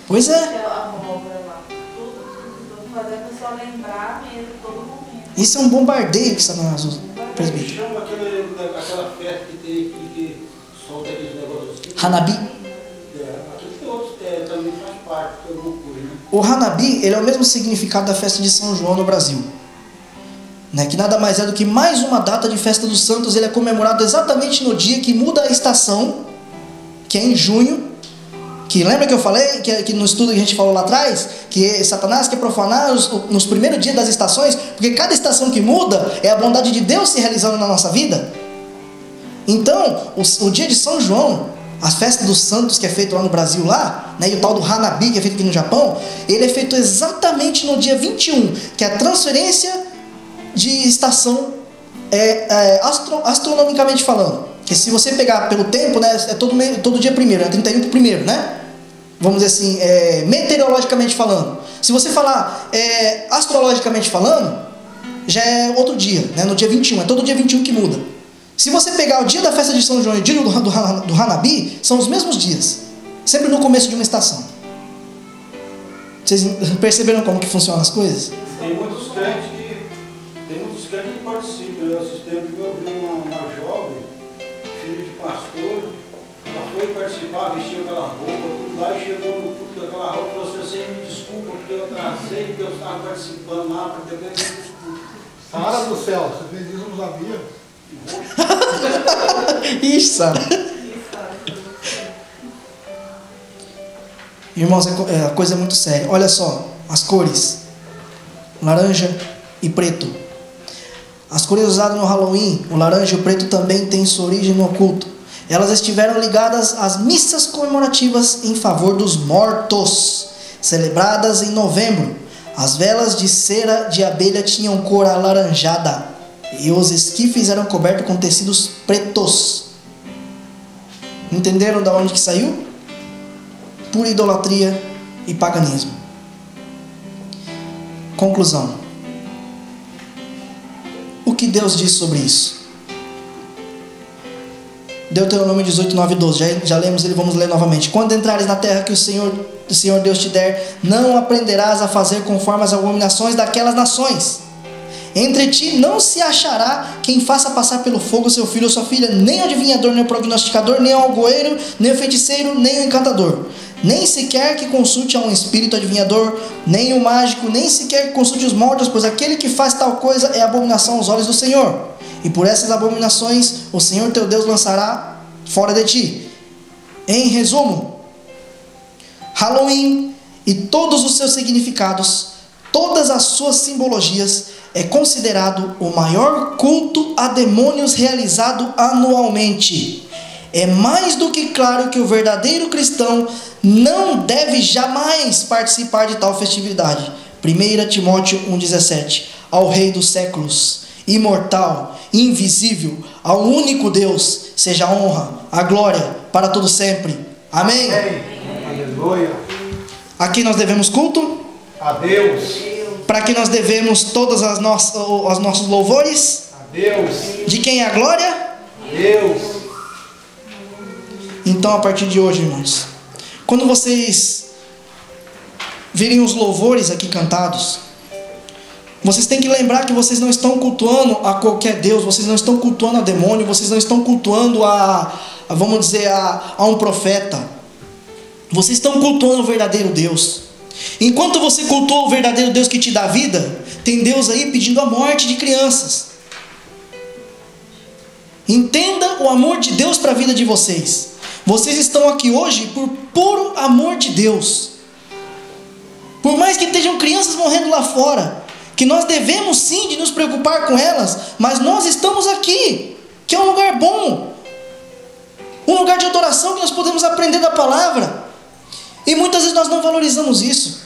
Pois é. A abóbora lá. Tudo fazer a pessoa lembrar mesmo todo momento. Isso é um bombardeio que Satanás usa, presbítero. Chama aquela festa que tem aqui, que solta aqueles negócios assim. Hanabi. Aqui tem outros, também faz parte, que é loucura, né? O Hanabi, ele é o mesmo significado da festa de São João no Brasil. Né? Que nada mais é do que mais uma data de festa dos santos. Ele é comemorado exatamente no dia que muda a estação, que é em junho. Que lembra que eu falei, que no estudo que a gente falou lá atrás, que Satanás quer profanar nos primeiros dias das estações, porque cada estação que muda é a bondade de Deus se realizando na nossa vida. Então, o dia de São João, a festa dos santos que é feito lá no Brasil, lá, né, e o tal do Hanabi que é feito aqui no Japão, ele é feito exatamente no dia 21, que é a transferência de estação astronomicamente falando. Que se você pegar pelo tempo, né, é todo dia primeiro, é 31 pro primeiro, né? Vamos dizer assim, meteorologicamente falando. Se você falar astrologicamente falando, já é outro dia, né? No dia 21, é todo dia 21 que muda. Se você pegar o dia da festa de São João e o dia do Hanabi, são os mesmos dias. Sempre no começo de uma estação. Vocês perceberam como que funcionam as coisas? Tem muitos crentes que participam. Eu assisti tempo que eu vi uma jovem, filho de pastor, ela foi participar, vestiu aquela roupa, tudo lá, e chegou no culto daquela roupa e falou assim: me desculpa porque eu atrasei, porque eu estava participando lá, para depois eu desculpa. Sara do céu, você fez isso, eu não sabia. Ixi, Sara. Irmãos, a coisa é muito séria. Olha só, as cores: laranja e preto. As cores usadas no Halloween, o laranja e o preto, também têm sua origem no oculto. Elas estiveram ligadas às missas comemorativas em favor dos mortos, celebradas em novembro. As velas de cera de abelha tinham cor alaranjada e os esquifes eram cobertos com tecidos pretos. Entenderam de onde que saiu? Pura idolatria e paganismo. Conclusão. O que Deus diz sobre isso? Deuteronômio 18, 9 e 12. Já lemos ele, vamos ler novamente. Quando entrares na terra que o Senhor Deus te der, não aprenderás a fazer conforme as abominações daquelas nações. Entre ti não se achará quem faça passar pelo fogo seu filho ou sua filha, nem o adivinhador, nem o prognosticador, nem o algoeiro, nem o feiticeiro, nem o encantador. Nem sequer que consulte a um espírito adivinhador, nem o mágico, nem sequer que consulte os mortos, pois aquele que faz tal coisa é abominação aos olhos do Senhor. E por essas abominações o Senhor teu Deus lançará fora de ti. Em resumo, Halloween e todos os seus significados, todas as suas simbologias, é considerado o maior culto a demônios realizado anualmente. É mais do que claro que o verdadeiro cristão não deve jamais participar de tal festividade. 1 Timóteo 1,17. Ao Rei dos séculos, imortal, invisível, ao único Deus, seja a honra, a glória para todo sempre. Amém? Aleluia. A quem nós devemos culto? A Deus. Para que nós devemos todos os nossos louvores? A Deus. De quem é a glória? Deus. Então, a partir de hoje, irmãos, quando vocês virem os louvores aqui cantados, vocês têm que lembrar que vocês não estão cultuando a qualquer Deus, vocês não estão cultuando a demônio, vocês não estão cultuando vamos dizer, a um profeta. Vocês estão cultuando o verdadeiro Deus. Enquanto você cultua o verdadeiro Deus que te dá vida, tem Deus aí pedindo a morte de crianças. Entenda o amor de Deus para a vida de vocês. Vocês estão aqui hoje por puro amor de Deus. Por mais que estejam crianças morrendo lá fora, que nós devemos sim de nos preocupar com elas, mas nós estamos aqui, que é um lugar bom, um lugar de adoração que nós podemos aprender da palavra, E muitas vezes nós não valorizamos isso.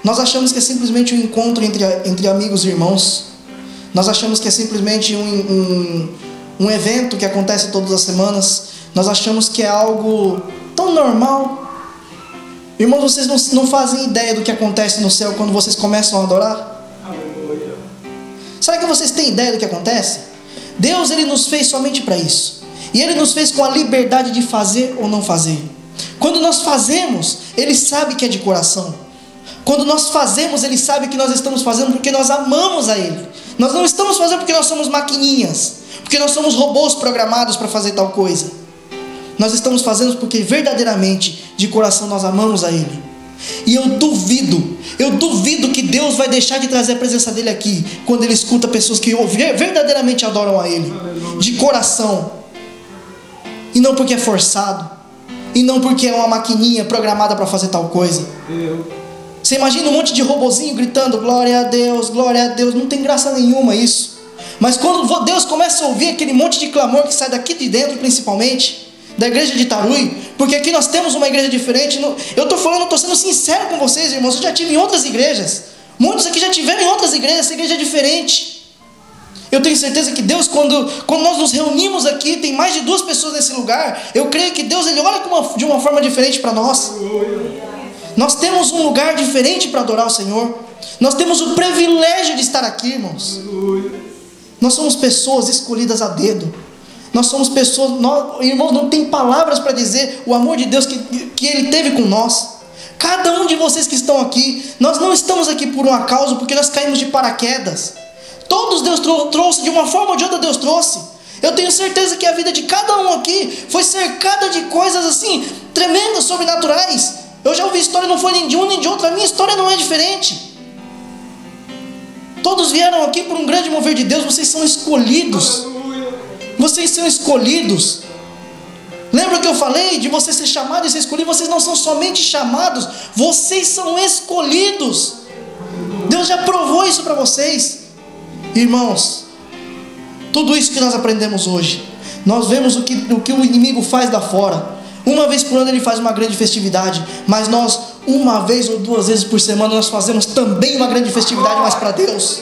Nós achamos que é simplesmente um encontro entre amigos e irmãos. Nós achamos que é simplesmente um evento que acontece todas as semanas. Nós achamos que é algo tão normal. Irmãos, vocês não fazem ideia do que acontece no céu quando vocês começam a adorar? Aleluia. Será que vocês têm ideia do que acontece? Deus, Ele nos fez somente para isso. E Ele nos fez com a liberdade de fazer ou não fazer. Quando nós fazemos, Ele sabe que é de coração. Quando nós fazemos, Ele sabe que nós estamos fazendo porque nós amamos a Ele. Nós não estamos fazendo porque nós somos maquininhas, porque nós somos robôs programados para fazer tal coisa. Nós estamos fazendo porque verdadeiramente, de coração, nós amamos a Ele. E eu duvido que Deus vai deixar de trazer a presença dEle aqui, quando Ele escuta pessoas que verdadeiramente adoram a Ele, de coração. E não porque é forçado, e não porque é uma maquininha programada para fazer tal coisa. Você imagina um monte de robozinho gritando glória a Deus, não tem graça nenhuma isso. Mas quando Deus começa a ouvir aquele monte de clamor que sai daqui de dentro, principalmente da igreja de Itaruí, porque aqui nós temos uma igreja diferente. Eu estou sendo sincero com vocês, irmãos. Eu já tive em outras igrejas, muitos aqui já tiveram em outras igrejas. Essa igreja é diferente. Eu tenho certeza que Deus, quando nós nos reunimos aqui, tem mais de 2 pessoas nesse lugar, eu creio que Deus, Ele olha de uma forma diferente para nós. Nós temos um lugar diferente para adorar o Senhor. Nós temos o privilégio de estar aqui, irmãos. Nós somos pessoas escolhidas a dedo. Nós somos pessoas, irmãos, não tem palavras para dizer o amor de Deus que Ele teve com nós. Cada um de vocês que estão aqui, nós não estamos aqui por um acaso, porque nós caímos de paraquedas. Todos Deus trouxe, de uma forma ou de outra Deus trouxe. Eu tenho certeza que a vida de cada um aqui foi cercada de coisas assim, tremendas, sobrenaturais. Eu já ouvi história, não foi nem de um nem de outro. A minha história não é diferente. Todos vieram aqui por um grande mover de Deus. Vocês são escolhidos. Vocês são escolhidos. Lembra que eu falei de você ser chamado e ser escolhido? Vocês não são somente chamados, vocês são escolhidos. Deus já provou isso para vocês. Irmãos, tudo isso que nós aprendemos hoje, nós vemos o que o inimigo faz lá fora. Uma vez por ano ele faz uma grande festividade, mas nós, uma vez ou 2 vezes por semana, nós fazemos também uma grande festividade, mas para Deus.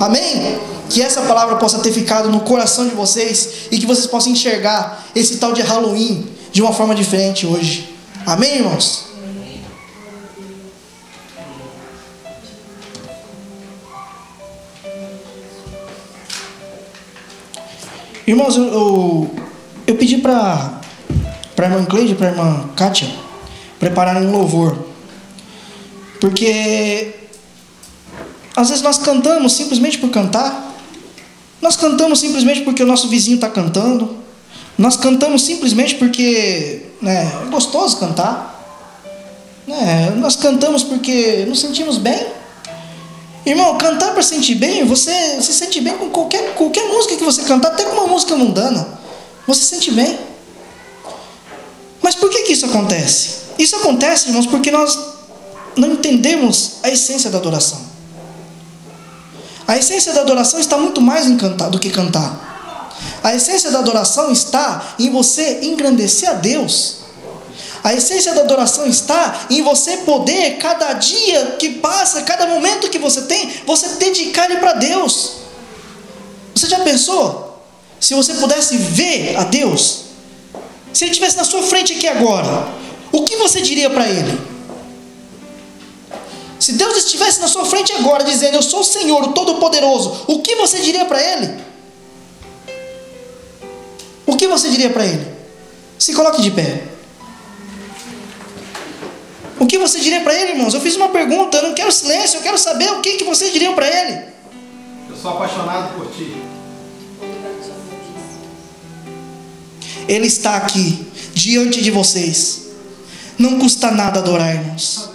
Amém? Que essa palavra possa ter ficado no coração de vocês e que vocês possam enxergar esse tal de Halloween de uma forma diferente hoje. Amém, irmãos? Irmãos, eu pedi para a irmã Cleide e para a irmã Kátia prepararem um louvor, porque às vezes nós cantamos simplesmente por cantar. Nós cantamos simplesmente porque o nosso vizinho está cantando. Nós cantamos simplesmente porque é gostoso cantar. Nós cantamos porque nos sentimos bem. Irmão, cantar para sentir bem, você se sente bem com qualquer música que você cantar, até com uma música mundana. Você se sente bem. Mas por que isso acontece? Isso acontece, irmãos, porque nós não entendemos a essência da adoração. A essência da adoração está muito mais em cantar do que cantar. A essência da adoração está em você engrandecer a Deus. A essência da adoração está em você poder, cada dia que passa, cada momento que você tem, você dedicar ele para Deus. Você já pensou? Se você pudesse ver a Deus, se Ele estivesse na sua frente aqui agora, o que você diria para Ele? Se Deus estivesse na sua frente agora, dizendo, eu sou o Senhor, o Todo-Poderoso, o que você diria para Ele? O que você diria para Ele? Se coloque de pé. O que você diria para Ele, irmãos? Eu fiz uma pergunta, eu não quero silêncio, eu quero saber o que vocês diriam para Ele. Eu sou apaixonado por Ti. Ele está aqui, diante de vocês. Não custa nada adorar, irmãos.